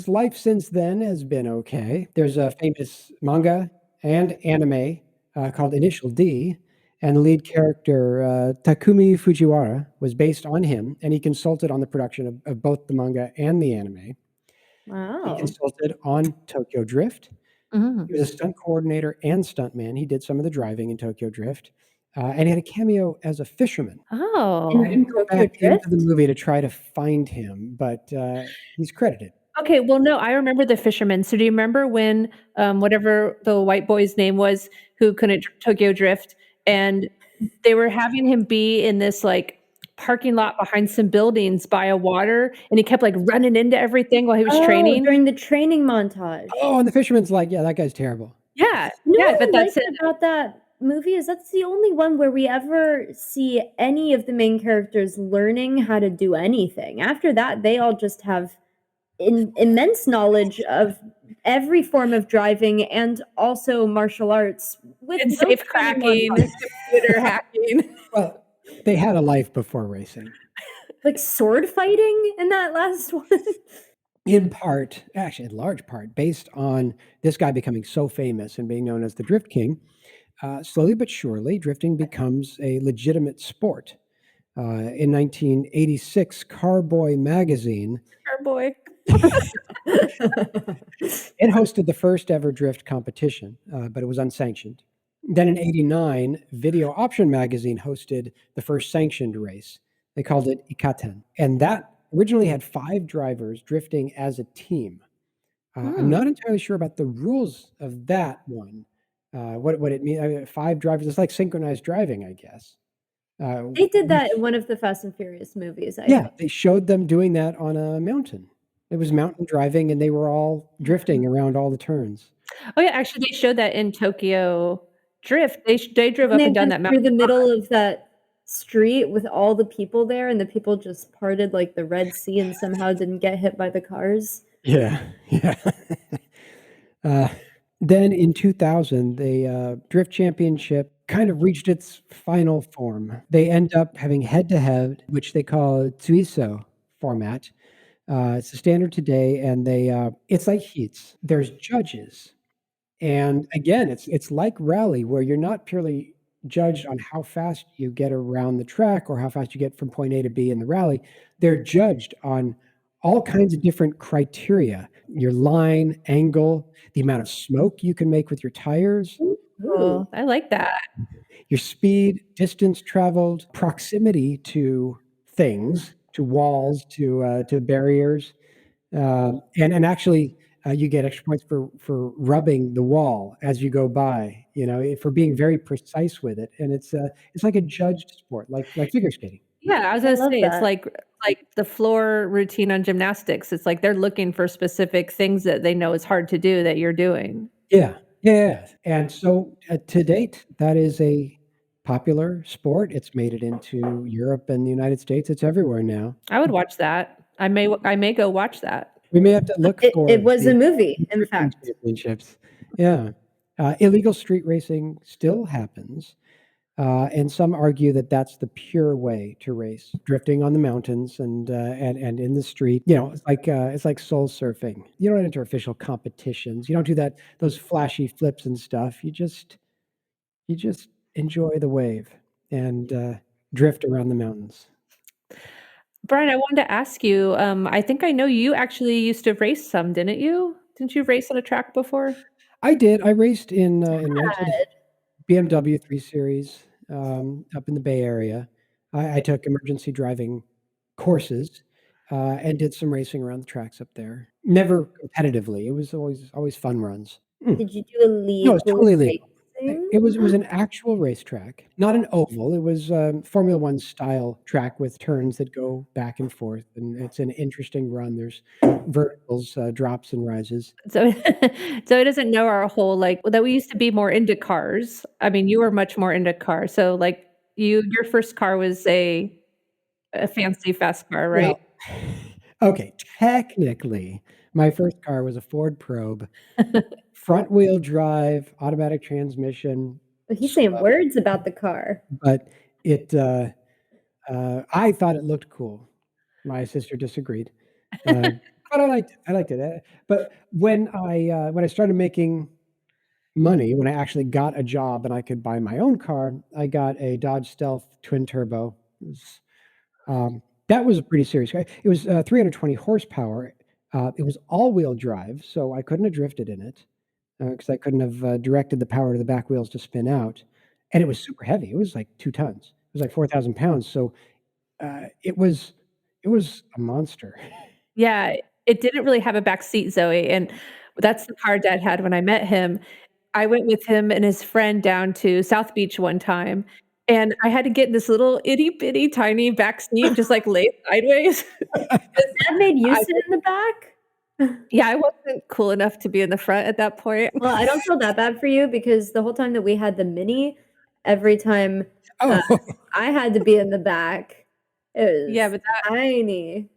life since then has been okay. There's a famous manga and anime called Initial D, and the lead character Takumi Fujiwara was based on him, and he consulted on the production of both the manga and the anime. He Wow. consulted on Tokyo Drift. Mhm. He was a stunt coordinator and stuntman. He did some of the driving in Tokyo Drift, and he had a cameo as a fisherman. Oh. I didn't go Tokyo back into the Drift? movie to try to find him, but he's credited. Okay, well, no, I remember the fisherman. So do you remember when, whatever the white boy's name was who couldn't Tokyo Drift, and they were having him be in this, like, parking lot behind some buildings by a water, and he kept, like, running into everything while he was Oh, training? during the training montage. Oh, and the fisherman's like, "Yeah, that guy's terrible." Yeah, You know yeah, what but I that's like it. about that movie is that's the only one where we ever see any of the main characters learning how to do anything. After that, they all just have immense knowledge of every form of driving and also martial arts with And no safe training cracking, montage. computer hacking. Well, they had a life before racing. Like sword fighting in that last one. In part, actually, in large part, based on this guy becoming so famous and being known as the Drift King, slowly but surely, drifting becomes a legitimate sport. In 1986, Carboy magazine, Our boy. it hosted the first ever drift competition, but it was unsanctioned. Then in '89, Video Option magazine hosted the first sanctioned race. They called it Ikaten. And that originally had 5 drivers drifting as a team. I'm not entirely sure about the rules of that one. What it means. I mean, 5 drivers. It's like synchronized driving, I guess. They did that Which- in one of the Fast and Furious movies, I yeah, think. they showed them doing that on a mountain. It was mountain driving, and they were all drifting around all the turns. Oh, yeah, actually, they showed that in Tokyo Drift. They drove When up they and down went that through mountain the a lot. middle of that street with all the people there, and the people just parted like the Red Sea and somehow didn't get hit by the cars. Yeah, yeah. Uh, then in 2000, the Drift Championship kind of reached its final form. They end up having head-to-head, which they call Tsuiso format. It's the standard today, and it's like heats. There's judges, and again, it's like rally where you're not purely judged on how fast you get around the track or how fast you get from point A to B in the rally. They're judged on all kinds of different criteria: your line, angle, the amount of smoke you can make with your tires, Ooh. Cool. I like that. your speed, distance traveled, proximity to things, to walls, to barriers. And actually, you get extra points for rubbing the wall as you go by, for being very precise with it, and it's like a judged sport, like figure skating. Yeah, I was I gonna love say, it's that. like the floor routine on gymnastics. It's like they're looking for specific things that they know is hard to do that you're doing. Yeah, yeah, and so, to date, that is a popular sport. It's made it into Europe and the United States. It's everywhere now. I would watch that. I may go watch that. We may have to look for It was a movie, the in drifting fact. championships. Yeah. Illegal street racing still happens. And some argue that that's the pure way to race, drifting on the mountains and in the street. It's like soul surfing. You don't enter official competitions. You don't do those flashy flips and stuff. You just enjoy the wave and drift around the mountains. Brian, I wanted to ask you, I think I know you actually used to race some, didn't you? Didn't you race on a track before? I did. I raced in rented Dad, BMW 3 Series up in the Bay Area. I took emergency driving courses and did some racing around the tracks up there. Never competitively. It was always fun runs. Mm. did you do No, it's illegal totally legal. racing? It was an actual racetrack, not an oval. It was Formula One style track with turns that go back and forth, and it's an interesting run. There's verticals, drops and rises. So so he doesn't know our whole, like that we used to be more into cars. I mean, you were much more into cars. So, like, your first car was a fancy fast car, right? Well, okay, technically, my first car was a Ford Probe, front wheel drive, automatic transmission, But he's saying slow, words about the car. but it, I thought it looked cool. My sister disagreed, but I liked it, but when I started making money, when I actually got a job and I could buy my own car, I got a Dodge Stealth twin turbo. It was that was a pretty serious car. It was 320 horsepower. It was all-wheel drive, so I couldn't have drifted in it because I couldn't have directed the power to the back wheels to spin out. And it was super heavy. It was like 2 tons. It was like 4,000 pounds. So it was a monster. Yeah, it didn't really have a back seat, Zoe, and that's the car Dad had when I met him. I went with him and his friend down to South Beach one time, and I had to get in this little itty bitty tiny back seat and just, like, lay sideways 'cause Dad made you I sit in the back? yeah, I wasn't cool enough to be in the front at that point. Well, I don't feel that bad for you because the whole time that we had the Mini, every time, uh, Oh, I had to be in the back. It Yeah, was but that tiny.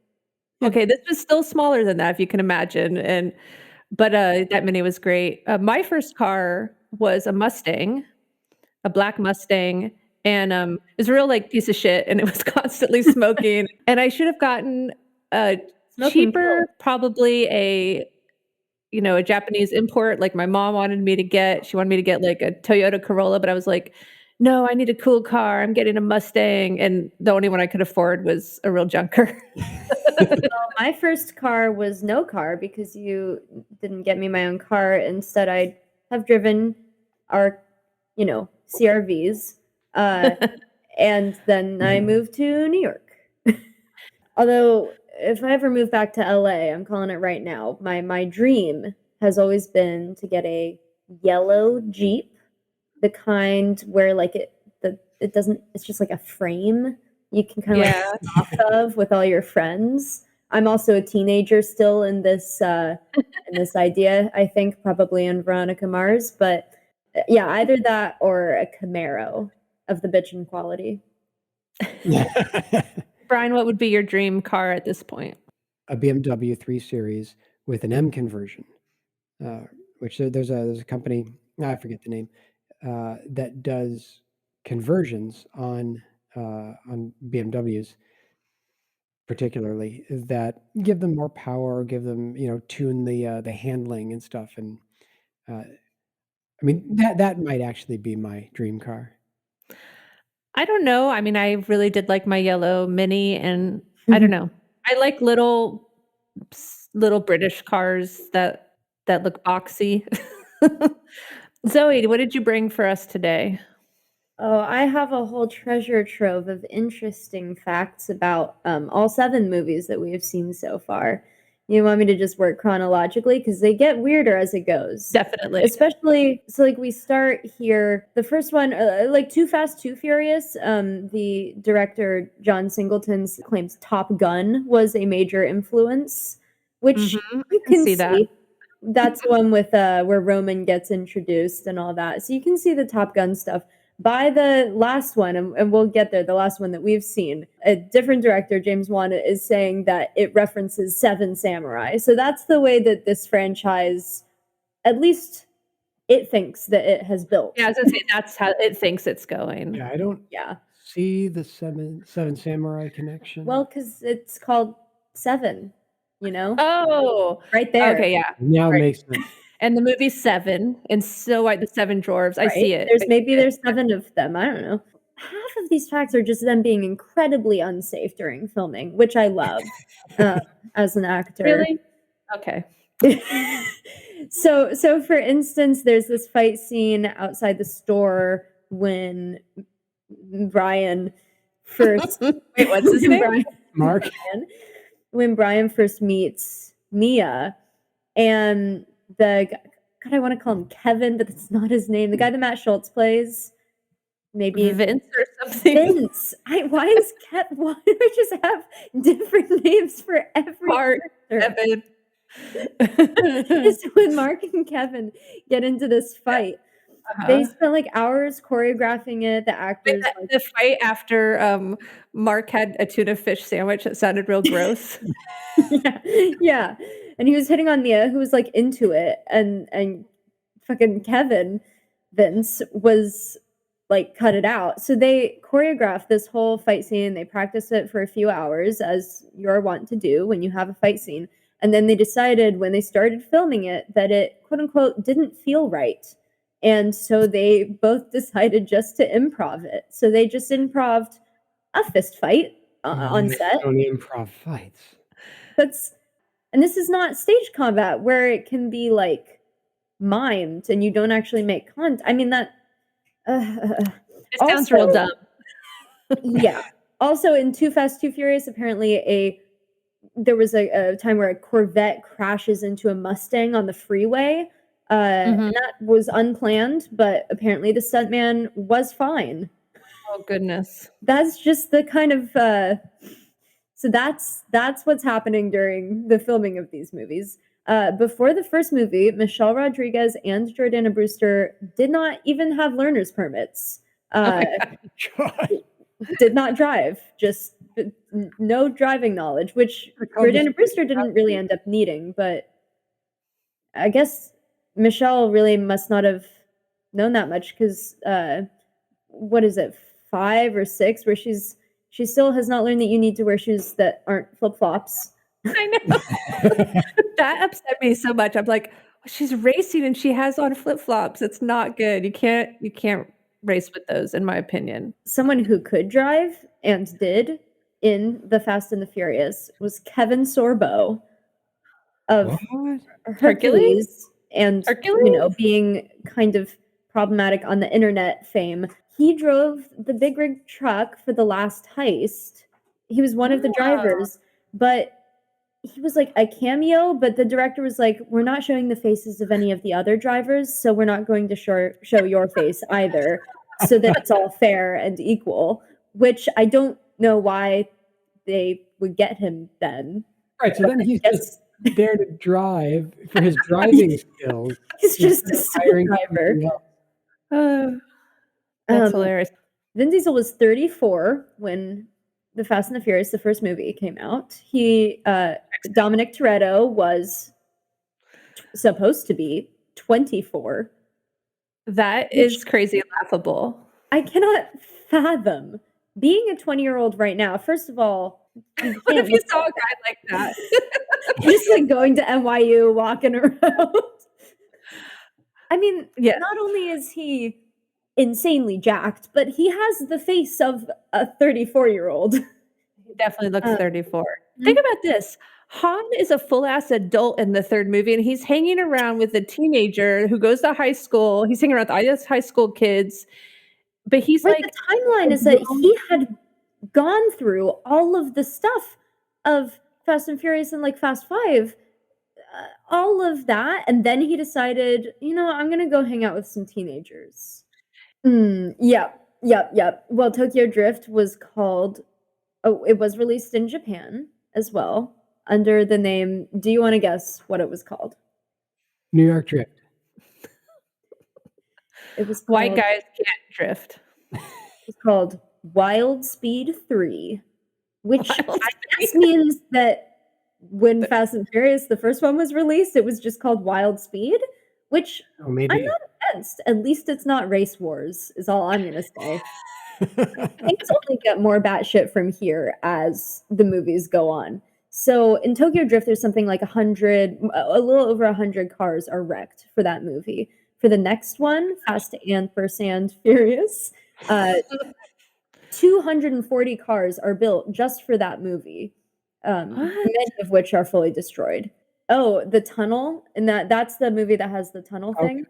okay, this was still smaller than that, if you can imagine, but, that Mini was great. My first car was a Mustang, a black Mustang, and, it was a real, like, piece of shit, and it was constantly smoking, and I should have gotten a Smoking cheaper, kills. probably a Japanese import, like my mom wanted me to get. She wanted me to get, like, a Toyota Corolla, but I was like, "No, I need a cool car, I'm getting a Mustang," and the only one I could afford was a real junker. Well, my first car was no car because you didn't get me my own car. Instead, I have driven our, CRVs, and then I moved to New York. Although, if I ever move back to LA, I'm calling it right now. My dream has always been to get a yellow Jeep, the kind where like it doesn't it's just like a frame you can kind of like Yeah. hang off of with all your friends. I'm also a teenager still in this idea, I think, probably in Veronica Mars, but yeah, either that or a Camaro of the bitchin' quality. Brian, what would be your dream car at this point? A BMW 3 Series with an M conversion, which there's a company, I forget the name, that does conversions on BMWs particularly, that give them more power, give them, tune the handling and stuff, and, I mean, that might actually be my dream car. I don't know. I mean, I really did like my yellow Mini, and I don't know. I like little British cars that look boxy. Zoe, what did you bring for us today? Oh, I have a whole treasure trove of interesting facts about all 7 movies that we have seen so far. You want me to just work chronologically? Because they get weirder as it goes. Definitely. Especially, so like we start here. The first one, like Too Fast, Too Furious, the director John Singleton claims Top Gun was a major influence, which I you can can see that. see. That's the one with where Roman gets introduced and all that. So you can see the Top Gun stuff. By the last one, and we'll get there, the last one that we've seen, a different director, James Wan, is saying that it references Seven Samurai. So that's the way that this franchise, at least it thinks that it has built. Yeah, I was gonna say that's how it thinks it's going. Yeah, I don't see the Seven Samurai connection. Well, because it's called Seven, you know? Oh, Right there. okay, yeah. Now it Right. makes sense. And the movie's 7, and Snow White, the 7 Dwarves. I Right? see it. There's 7 of them. I don't know. Half of these facts are just them being incredibly unsafe during filming, which I love as an actor. Really? Okay. So for instance, there's this fight scene outside the store when Brian first Wait, what's his name? Mark? When Brian first meets Mia, and God, I want to call him Kevin, but that's not his name. The guy that Matt Schultz plays, maybe Vince or something. Vince. Why do I just have different names for every Mark, character? Kevin. So when Mark and Kevin get into this fight, they spent like hours choreographing it. The actors, the fight after Mark had a tuna fish sandwich that sounded real gross. yeah, and he was hitting on Mia, who was like into it, and fucking Kevin, Vince, was like cut it out. So they choreographed this whole fight scene. They practiced it for a few hours, as you're wont to do when you have a fight scene. And then they decided when they started filming it that it, quote unquote, didn't feel right. And so they both decided just to improv it. So they just improv'd a fist fight on set. Don't improv fights. And this is not stage combat where it can be like mimed and you don't actually make contact. I mean, that it sounds real dumb. Yeah. Also, in Too Fast, Too Furious, apparently there was a time where a Corvette crashes into a Mustang on the freeway. And that was unplanned, but apparently the stuntman was fine. Oh goodness. That's just the kind of so that's what's happening during the filming of these movies. Before the first movie, Michelle Rodriguez and Jordana Brewster did not even have learner's permits. Did not drive, just no driving knowledge, which Jordana Brewster didn't really end up needing, but I guess Michelle really must not have known that much because what is it, 5 or 6, where she still has not learned that you need to wear shoes that aren't flip-flops. I know. That upset me so much. I'm like, she's racing and she has on flip-flops. It's not good. You can't race with those, in my opinion. Someone who could drive and did in The Fast and the Furious was Kevin Sorbo of Hercules and being kind of problematic on the internet fame. He drove the big rig truck for the last heist. He was one of the drivers, but he was like a cameo, but the director was like, we're not showing the faces of any of the other drivers, so we're not going to show your face either, so that it's all fair and equal, which I don't know why they would get him then. Right, so then he's just Yes. there to drive for his driving skills He's just instead a of stunt hiring driver. somebody else. That's Um, hilarious. Vin Diesel was 34 when The Fast and the Furious, the first movie, came out. He Dominic Toretto was supposed to be 24. That Which is crazy and laughable. I cannot fathom being a 20-year-old right now. First of all, you What if can't you look saw a like guy like that? just like going to NYU, walking around. I mean, Yes. not only is he insanely jacked, but he has the face of a 34-year-old. He definitely looks 34. Mhm. Think about this. Han is a full-ass adult in the 3rd movie, and he's hanging around with a teenager who goes to high school. He's hanging around with all these high school kids, but he's Right, like the timeline a is that grown he had gone through all of the stuff of Fast and Furious and, like, Fast 5, all of that, and then he decided, "You know, I'm gonna go hang out with some teenagers." Yep. Well, Tokyo Drift was called it was released in Japan as well under the name, do you wanna guess what it was called? New York Drift. It was white called guys can't drift. Wild Speed 3, which Wild I guess means that when Fast and Furious, the first one was released, it was just called Wild Speed, which Oh, I'm maybe. not against. At least it's not Race Wars, is all I'm gonna say. Things only get more batshit from here as the movies go on. So in Tokyo Drift, there's something like a little over 100 cars are wrecked for that movie. For the next one, Fast and Furious, 240 cars are built just for that movie, What? many of which are fully destroyed. Oh, the tunnel, and that's the movie that has the tunnel Okay. thing.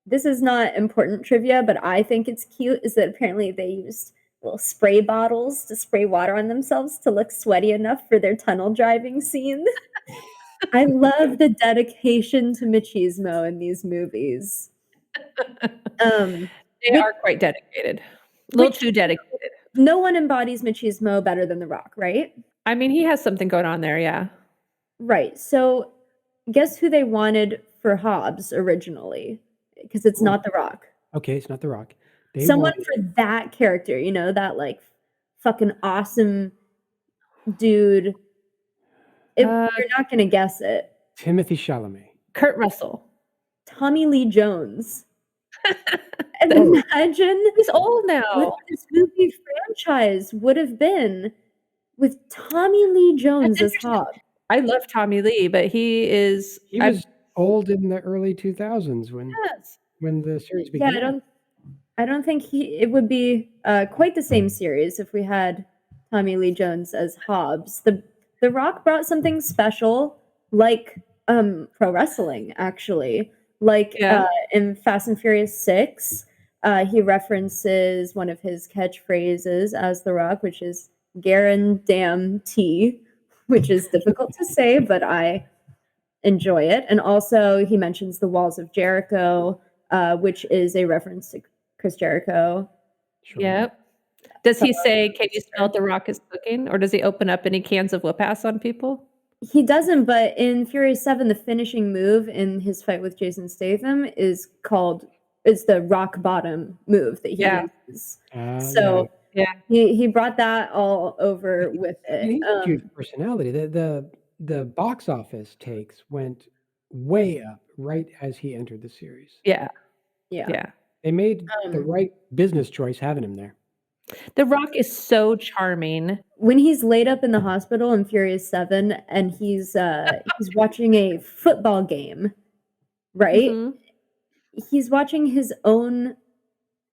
This is not important trivia, but I think it's cute, is that apparently they used little spray bottles to spray water on themselves to look sweaty enough for their tunnel driving scene. I love the dedication to machismo in these movies. They Which are quite dedicated. A little which too dedicated. no one embodies machismo better than The Rock, right? I mean, he has something going on there, yeah. Right. So guess who they wanted for Hobbs originally? Because it's Ooh. not The Rock. Okay, it's not The Rock. They Someone wanted for that character, you know, that like fucking awesome dude. You're not gonna guess it. Timothy Chalamet. Kurt Russell. Tommy Lee Jones. And Oh. imagine He's old what now. this movie franchise would have been with Tommy Lee Jones as interesting. Hobbs. I love Tommy Lee, but he was old in the early 2000s yes. when the series Yeah, began. I don't think it would be quite the same series if we had Tommy Lee Jones as Hobbs. The Rock brought something special, like pro wrestling, actually. Like Yeah. in Fast and Furious 6, he references one of his catchphrases as The Rock, which is "guarantee," which is difficult to say, but I enjoy it. And also, he mentions the Walls of Jericho, which is a reference to Chris Jericho. Sure. Yep. Does he say, "Can you smell what The Rock is cooking?" Or does he open up any cans of whip-ass on people? He doesn't, but in Furious 7, the finishing move in his fight with Jason Statham is the rock bottom move that he uses. So Yeah. he brought that all over with I mean, it. he's a huge personality. The box office takes went way up right as he entered the series. Yeah. Yeah. Yeah. They made the right business choice having him there. The Rock is so charming. When he's laid up in the hospital in Furious 7 and he's watching a football game, right? Mhm. He's watching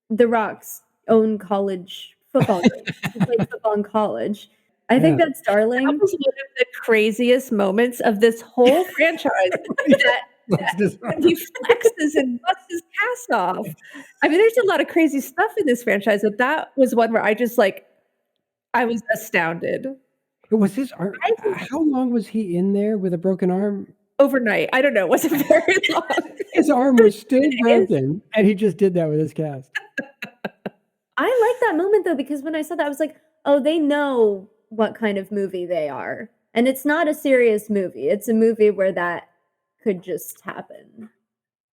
The Rock's own college football game. He played football in college. I think that's darling. That was one of the craziest moments of this whole franchise that he flexes and busts his cast off. I mean, there's a lot of crazy stuff in this franchise, but that was one where I just I was astounded. Was his arm? How long was he in there with a broken arm? Overnight. I don't know. It wasn't very long. His arm was still broken, and he just did that with his cast. I like that moment though, because when I saw that, I was like, oh, they know what kind of movie they are. And it's not a serious movie. It's a movie where that could just happen.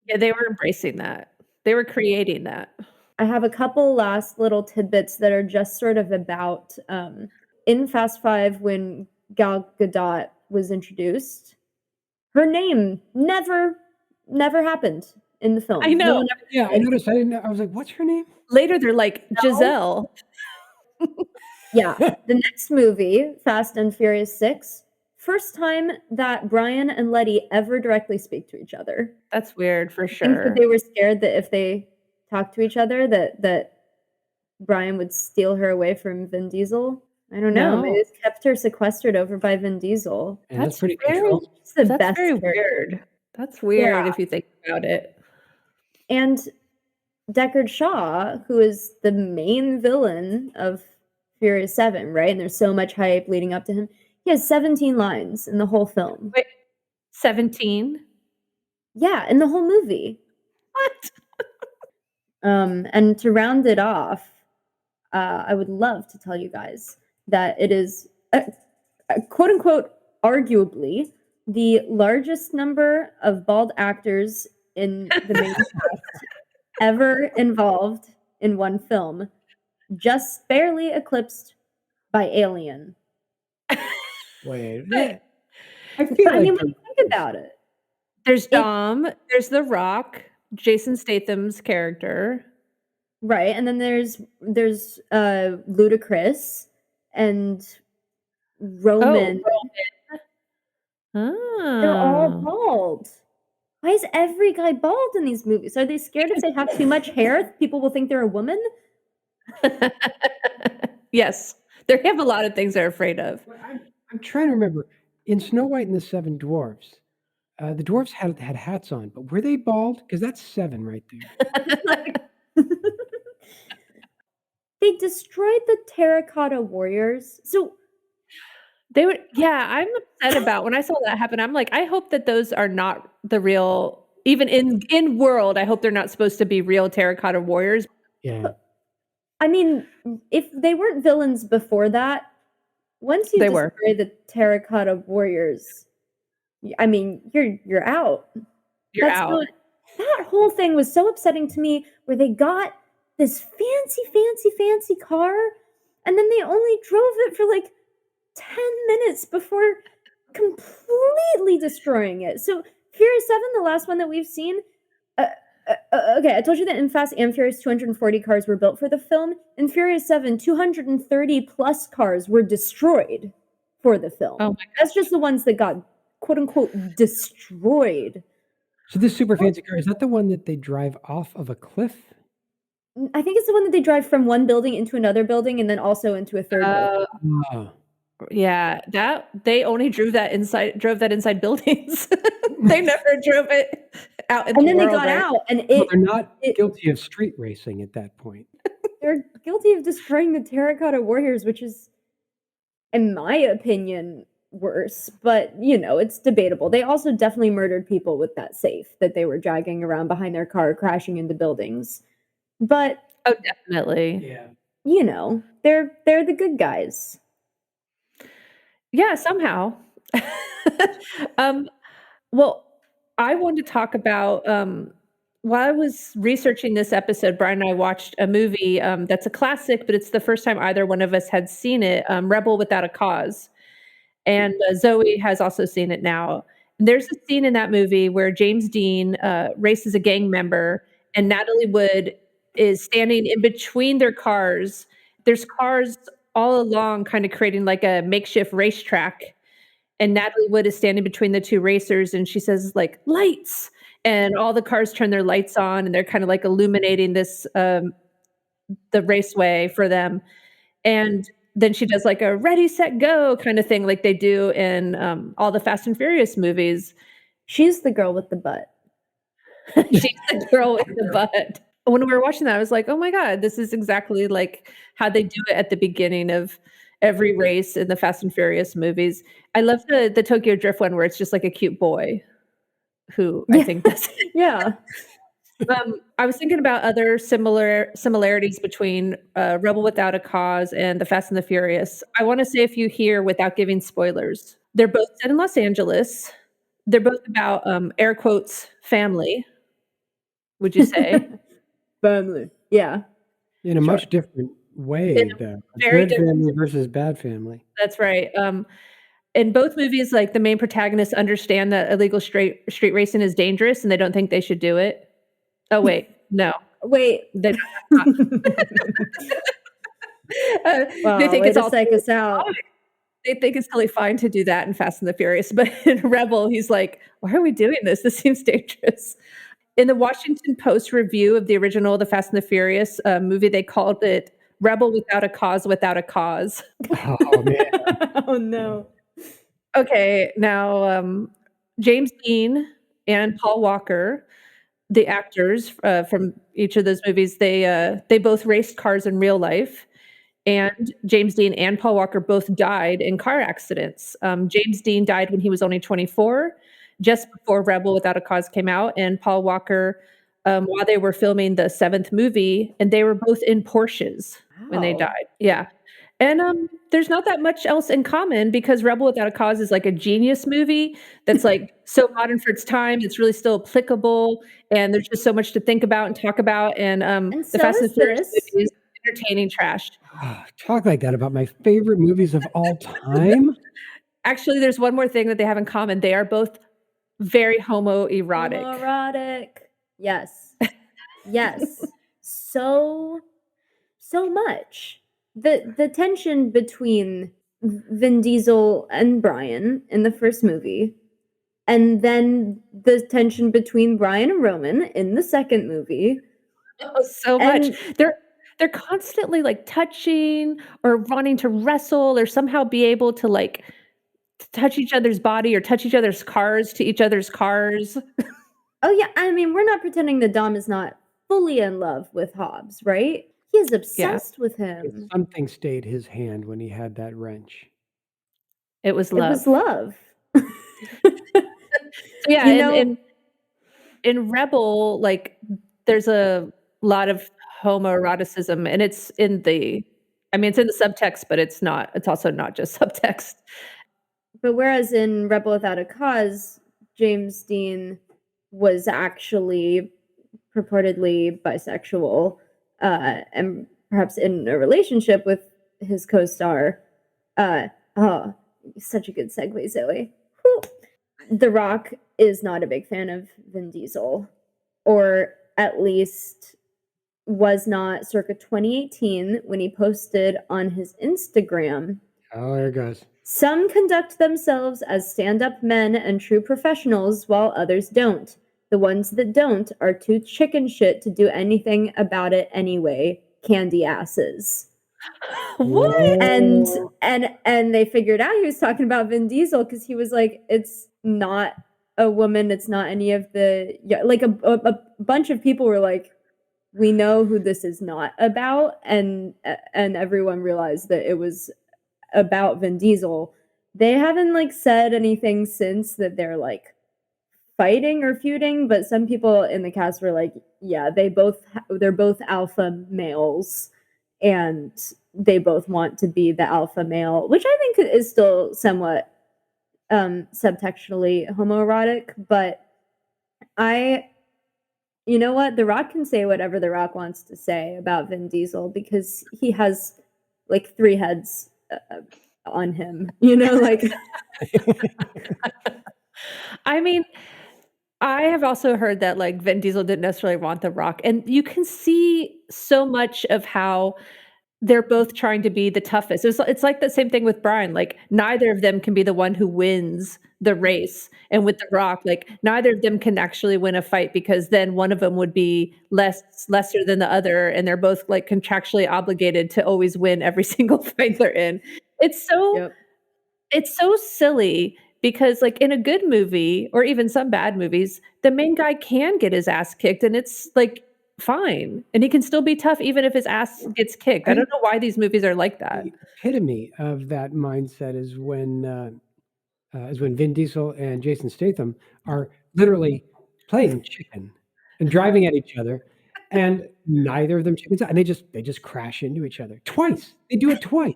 Yeah, they were embracing that. They were creating that. I have a couple last little tidbits that are just sort of about, in Fast 5 when Gal Gadot was introduced, her name never happened in the film. I know. one ever Yeah, I said noticed. I didn't know. I was like, "What's her name?" Later, they're like, No. Giselle. Yeah. The next movie, Fast and Furious 6, first time that Brian and Letty ever directly speak to each other. That's weird for I think that sure. they were scared that if they talked to each other that Brian would steal her away from Vin Diesel. I don't know. Maybe No. it's kept her sequestered over by Vin Diesel. And that's That's pretty very control. She's the that's best very character. weird. That's weird Yeah. if you think about it. And Deckard Shaw, who is the main villain of Furious 7, right? And there's so much hype leading up to him. He has 17 lines in the whole film. Wait, 17? Yeah, in the whole movie. What? And to round it off, I would love to tell you guys that it is, quote unquote, arguably the largest number of bald actors in the main cast ever involved in one film, just barely eclipsed by Alien. Wait, yeah. I feel I like mean, when you think about it, There's Dom, there's The Rock, Jason Statham's character. right? And then there's Ludacris and Roman. They're all Oh. bald. Why is every guy bald in these movies? Are they scared if they have too much hair, people will think they're a woman? Yes. They have a lot of things they're afraid of. Well, I'm trying to remember. In Snow White and the Seven Dwarfs, the dwarfs had hats on, but were they bald? Because that's 7 right there. They destroyed the terracotta warriors. So They would yeah, I'm upset about when I saw that happen, I'm like, I hope that those are not the real even in world, I hope they're not supposed to be real terracotta warriors. Yeah. I mean, if they weren't villains before that, once you They were. destroy the terracotta warriors, I mean, you're out. You're That's out. not that whole thing was so upsetting to me where they got this fancy car and then they only drove it for like 10 minutes before completely destroying it. So Furious 7, the last one that we've seen, okay, I told you that in Fast and Furious 240 cars were built for the film. In Furious 7, 230 plus cars were destroyed for the film. Oh my That's just the ones that got quote unquote destroyed. So this super fancy car, is that the one that they drive off of a cliff? I think it's the one that they drive from one building into another building and then also into a third building. Oh. Yeah, that they only drove that inside buildings. They never drove it out in And the then world, they got right? out and Well, they're not it- guilty of street racing at that point. they're guilty of destroying the terracotta warriors, which is, in my opinion, worse. But, you know, it's debatable. They also definitely murdered people with that safe that they were dragging around behind their car, crashing into buildings. But, Oh, definitely. Yeah. you know, they're the good guys. Yeah, somehow. Well, I wanted to talk about, while I was researching this episode, Brian and I watched a movie, that's a classic, but it's the first time either one of us had seen it, Rebel Without a Cause, and, Zoe has also seen it now. And there's a scene in that movie where James Dean, races a gang member, and Natalie Wood is standing in between their cars. There's cars all along kinda creating like a makeshift racetrack, and Natalie Wood is standing between the 2 racers, and she says, like, "Lights!" And all the cars turn their lights on, and they're kinda, like, illuminating this, the raceway for them, and then she does, like, a "Ready, set, go" kinda thing like they do in, all the Fast and Furious movies. She's the girl with the butt. She's the girl with the butt. When we were watching that, I was like, "Oh my god, this is exactly like how they do it at the beginning of every race in the Fast and Furious movies." I love the Tokyo Drift one where it's just like a cute boy who I Yeah. think does it. Yeah. I was thinking about other similarities between Rebel Without a Cause and The Fast and the Furious. I want to say a few here without giving spoilers. They're both set in Los Angeles. They're both about air quotes family. Would you say? Family. Yeah. In a Sure. much different In way, a though. very Good different. family versus bad family. That's right. In both movies, like the main protagonists understand that illegal street racing is dangerous, and they don't think they should do it. Oh wait, no, Wait. they don't. They Wow, think way it's to all psych totally us out. fine. They think it's totally fine to do that in Fast and the Furious, but in Rebel, he's like, "Why are we doing this? This seems dangerous." In the Washington Post review of the original The Fast and the Furious movie, they called it "Rebel Without a Cause Without a Cause." Oh, man. Oh, no. Okay, now James Dean and Paul Walker, the actors from each of those movies, they both raced cars in real life, and James Dean and Paul Walker both died in car accidents. James Dean died when he was only 24, just before Rebel Without a Cause came out, and Paul Walker, while they were filming the seventh movie, and they were both in Porsches when they Wow. died. Yeah. And there's not that much else in common because Rebel Without a Cause is like a genius movie that's like so modern for its time. It's really still applicable, and there's just so much to think about and talk about. And And the so Fast and is the Furious this. movie is entertaining trash. Talk like that about my favorite movies of all time? Actually, there's one more thing that they have in common. They are both very homoerotic. Homoerotic. Yes. Yes. So much. The tension between Vin Diesel and Brian in the first movie, and then the tension between Brian and Roman in the second movie. Oh, so much. And They're constantly like touching or wanting to wrestle or somehow be able to like touch each other's body or touch each other's cars to each other's cars. oh yeah, I mean, we're not pretending that Dom is not fully in love with Hobbs, right? He is Yeah, obsessed with him. Something stayed his hand when he had that wrench. it was It was love. love. So yeah, You in know, in Rebel, like there's a lot of homoeroticism and it's in the I mean it's in the subtext, but it's also not just subtext. but whereas in Rebel Without a Cause, James Dean was actually purportedly bisexual, and perhaps in a relationship with his co-star. Oh, such a good segue, Zoe. Whew. The Rock is not a big fan of Vin Diesel, or at least was not circa 2018 when he posted on his Instagram. Oh, there it goes. Some conduct themselves as stand-up men and true professionals while others don't. The ones that don't are too chicken shit to do anything about it anyway. Candy asses. What? And Whoa. and they figured out he was talking about Vin Diesel because he was like, it's not a woman, it's not any of the like a bunch of people were like, we know who this is not about, and everyone realized that it was about Vin Diesel. They haven't like said anything since that they're like fighting or feuding, but some people in the cast were like, yeah, they're both alpha males and they both want to be the alpha male, which I think is still somewhat subtextually homoerotic, but you know what? The Rock can say whatever The Rock wants to say about Vin Diesel because he has like 3 heads on him, you know, like. I mean, I have also heard that like Vin Diesel didn't necessarily want The Rock, and you can see so much of how they're both trying to be the toughest. It's like the same thing with Brian, like, neither of them can be the one who wins the race, and with The Rock, like, neither of them can actually win a fight because then one of them would be lesser than the other, and they're both, like, contractually obligated to always win every single fight they're in. It's so Yep. it's so silly because, like, in a good movie or even some bad movies, the main guy can get his ass kicked, and it's, like, fine, and he can still be tough even if his ass gets kicked. I I don't think know why these movies are like that. the epitome of that mindset is when Vin Diesel and Jason Statham are literally playing chicken. and driving at each other, and neither of them chickens out, and they just crash into each other twice. They do it twice.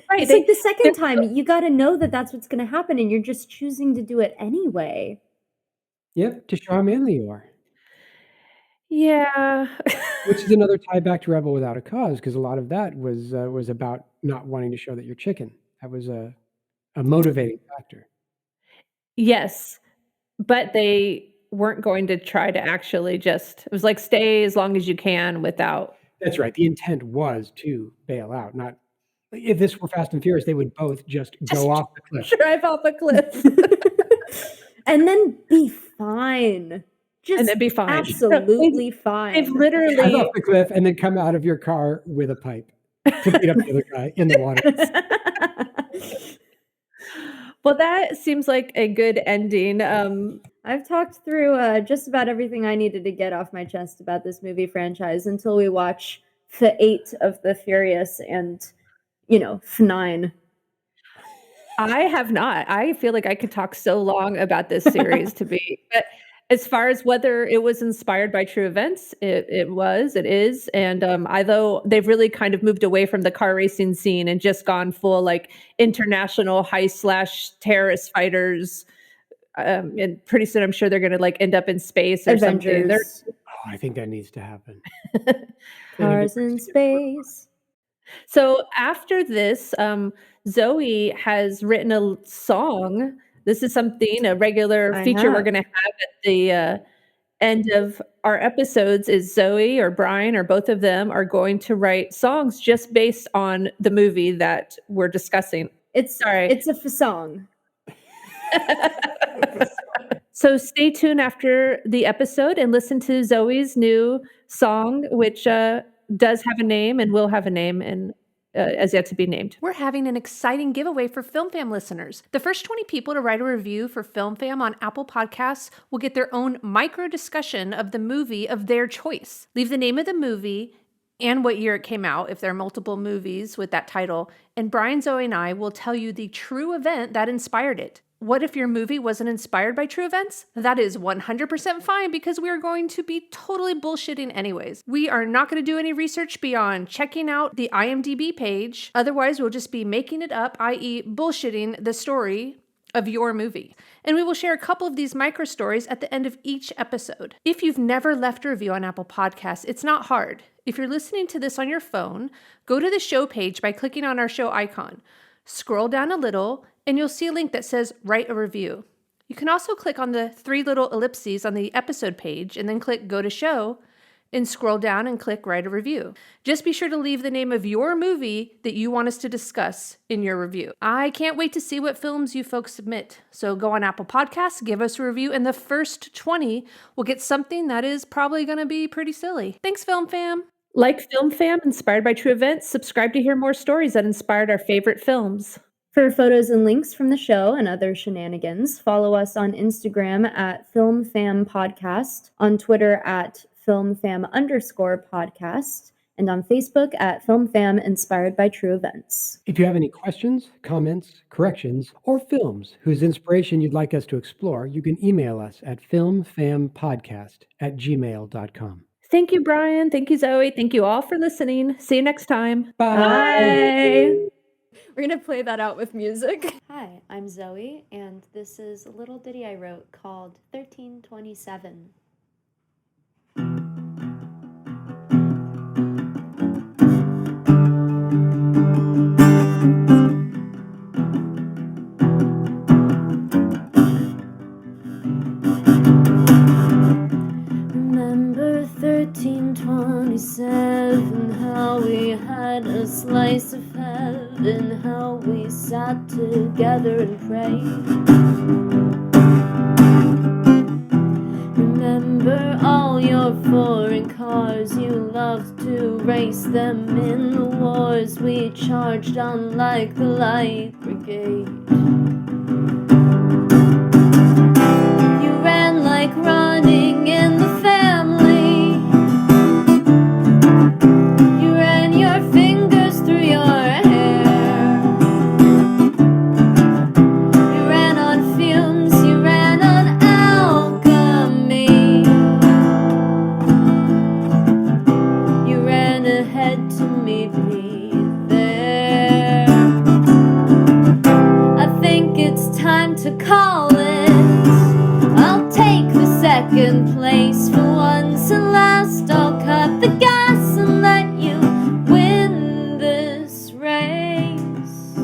Right, It's like the they're second time, you gotta know that that's what's gonna happen, and you're just choosing to do it anyway. Yep, to show how manly you are, Yeah. which is another tie back to Rebel Without a Cause, because a lot of that was about not wanting to show that you're chicken. That was a motivating factor. Yes, but they weren't going to try to actually just it was like, stay as long as you can without That's right. The intent was to bail out, not if this were Fast and Furious, they would both just just go off the cliff. drive off a cliff And then be fine. Just and then be fine. absolutely They've fine. Drive literally off the cliff and then come out of your car with a pipe to beat up the other guy in the water. well, that seems like a good ending. I've talked through just about everything I needed to get off my chest about this movie franchise until we watch the 8 of the Furious and, F9. I have not. I feel like I could talk so long about this series but as far as whether it was inspired by true events, it is, and, although they've really kind of moved away from the car racing scene and just gone full, like, international heist/terrorist fighters, and pretty soon I'm sure they're gonna, like, end up in space or something. Avengers. Oh, I think that needs to happen. Cars in space. So after this, Zoe has written a song. This is a regular I feature we're have. gonna have at the end of our episodes is Zoe or Brian or both of them are going to write songs just based on the movie that we're discussing. It's Sorry. it's a song. So stay tuned after the episode and listen to Zoe's new song, which does have a name and will have a name and as yet to be named. We're having an exciting giveaway for Film Fam listeners. The first 20 people to write a review for Film Fam on Apple Podcasts will get their own micro discussion of the movie of their choice. Leave the name of the movie and what year it came out, if there are multiple movies with that title, and Brian, Zoe, and I will tell you the true event that inspired it. What if your movie wasn't inspired by true events? That is 100% fine because we are going to be totally bullshitting anyways. We are not going to do any research beyond checking out the IMDb page. Otherwise, we'll just be making it up, i.e. bullshitting the story of your movie. And we will share a couple of these micro stories at the end of each episode. If you've never left a review on Apple Podcasts, it's not hard. If you're listening to this on your phone, go to the show page by clicking on our show icon. Scroll down a little and you'll see a link that says write a review. You can also click on the 3 little ellipses on the episode page and then click go to show and scroll down and click write a review. Just be sure to leave the name of your movie that you want us to discuss in your review. I can't wait to see what films you folks submit. So go on Apple Podcasts, give us a review, and the first 20 will get something that is probably going to be pretty silly. Thanks, Film Fam. Like Film Fam, inspired by true events, subscribe to hear more stories that inspired our favorite films. For photos and links from the show and other shenanigans, follow us on Instagram at FilmFamPodcast, on Twitter at FilmFam_podcast, and on Facebook at FilmFam Inspired by True Events. If you have any questions, comments, corrections, or films whose inspiration you'd like us to explore, you can email us at filmfampodcast@gmail.com. Thank you, Brian. Thank you, Zoe. Thank you all for listening. See you next time. Bye. We're going to play that out with music. Hi, I'm Zoe, and this is a little ditty I wrote called 1327. Remember 1327, how we had a slice of heaven, how we sat together and prayed. Remember all your foreign cars, you loved to race them in the wars we charged on like the Light Brigade. You ran like running in the family. You ran your fingers through your hair. You ran on fumes, you ran on alchemy. place for once and last. I'll cut the gas and let you win this race.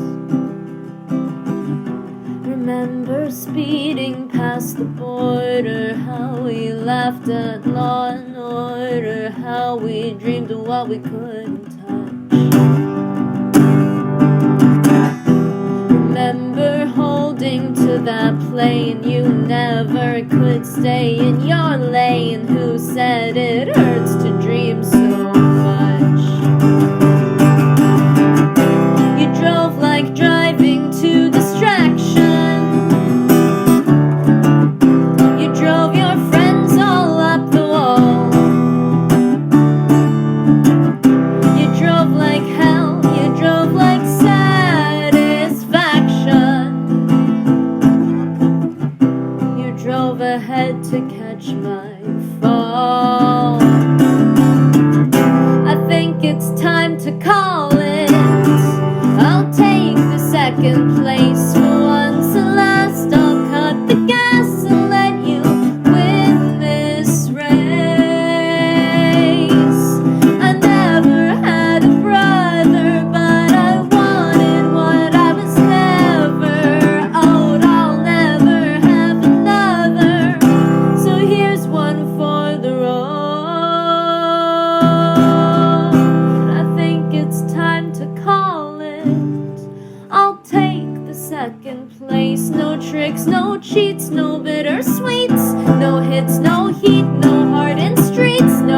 Remember speeding past the border, how we laughed at Law and Order, how we dreamed of what we couldn't touch. Remember holding to that plane, you never could stay in your lane. Who said it hurts to dream so much? You drove like driving to distraction. You drove your friends all up the wall. You drove like hell, you drove like satisfaction. You drove ahead to catch my fall. I think it's time to call it. I'll take the second place for once and last. I'll cut the gas and let you win this race. I never had a brother, but I wanted what I was never owed. I'll never have another, so here's one for the road. I think it's time to call it. I'll take the second place. No tricks, no cheats, no bitter sweets, no hits, no heat, no hardened streets, no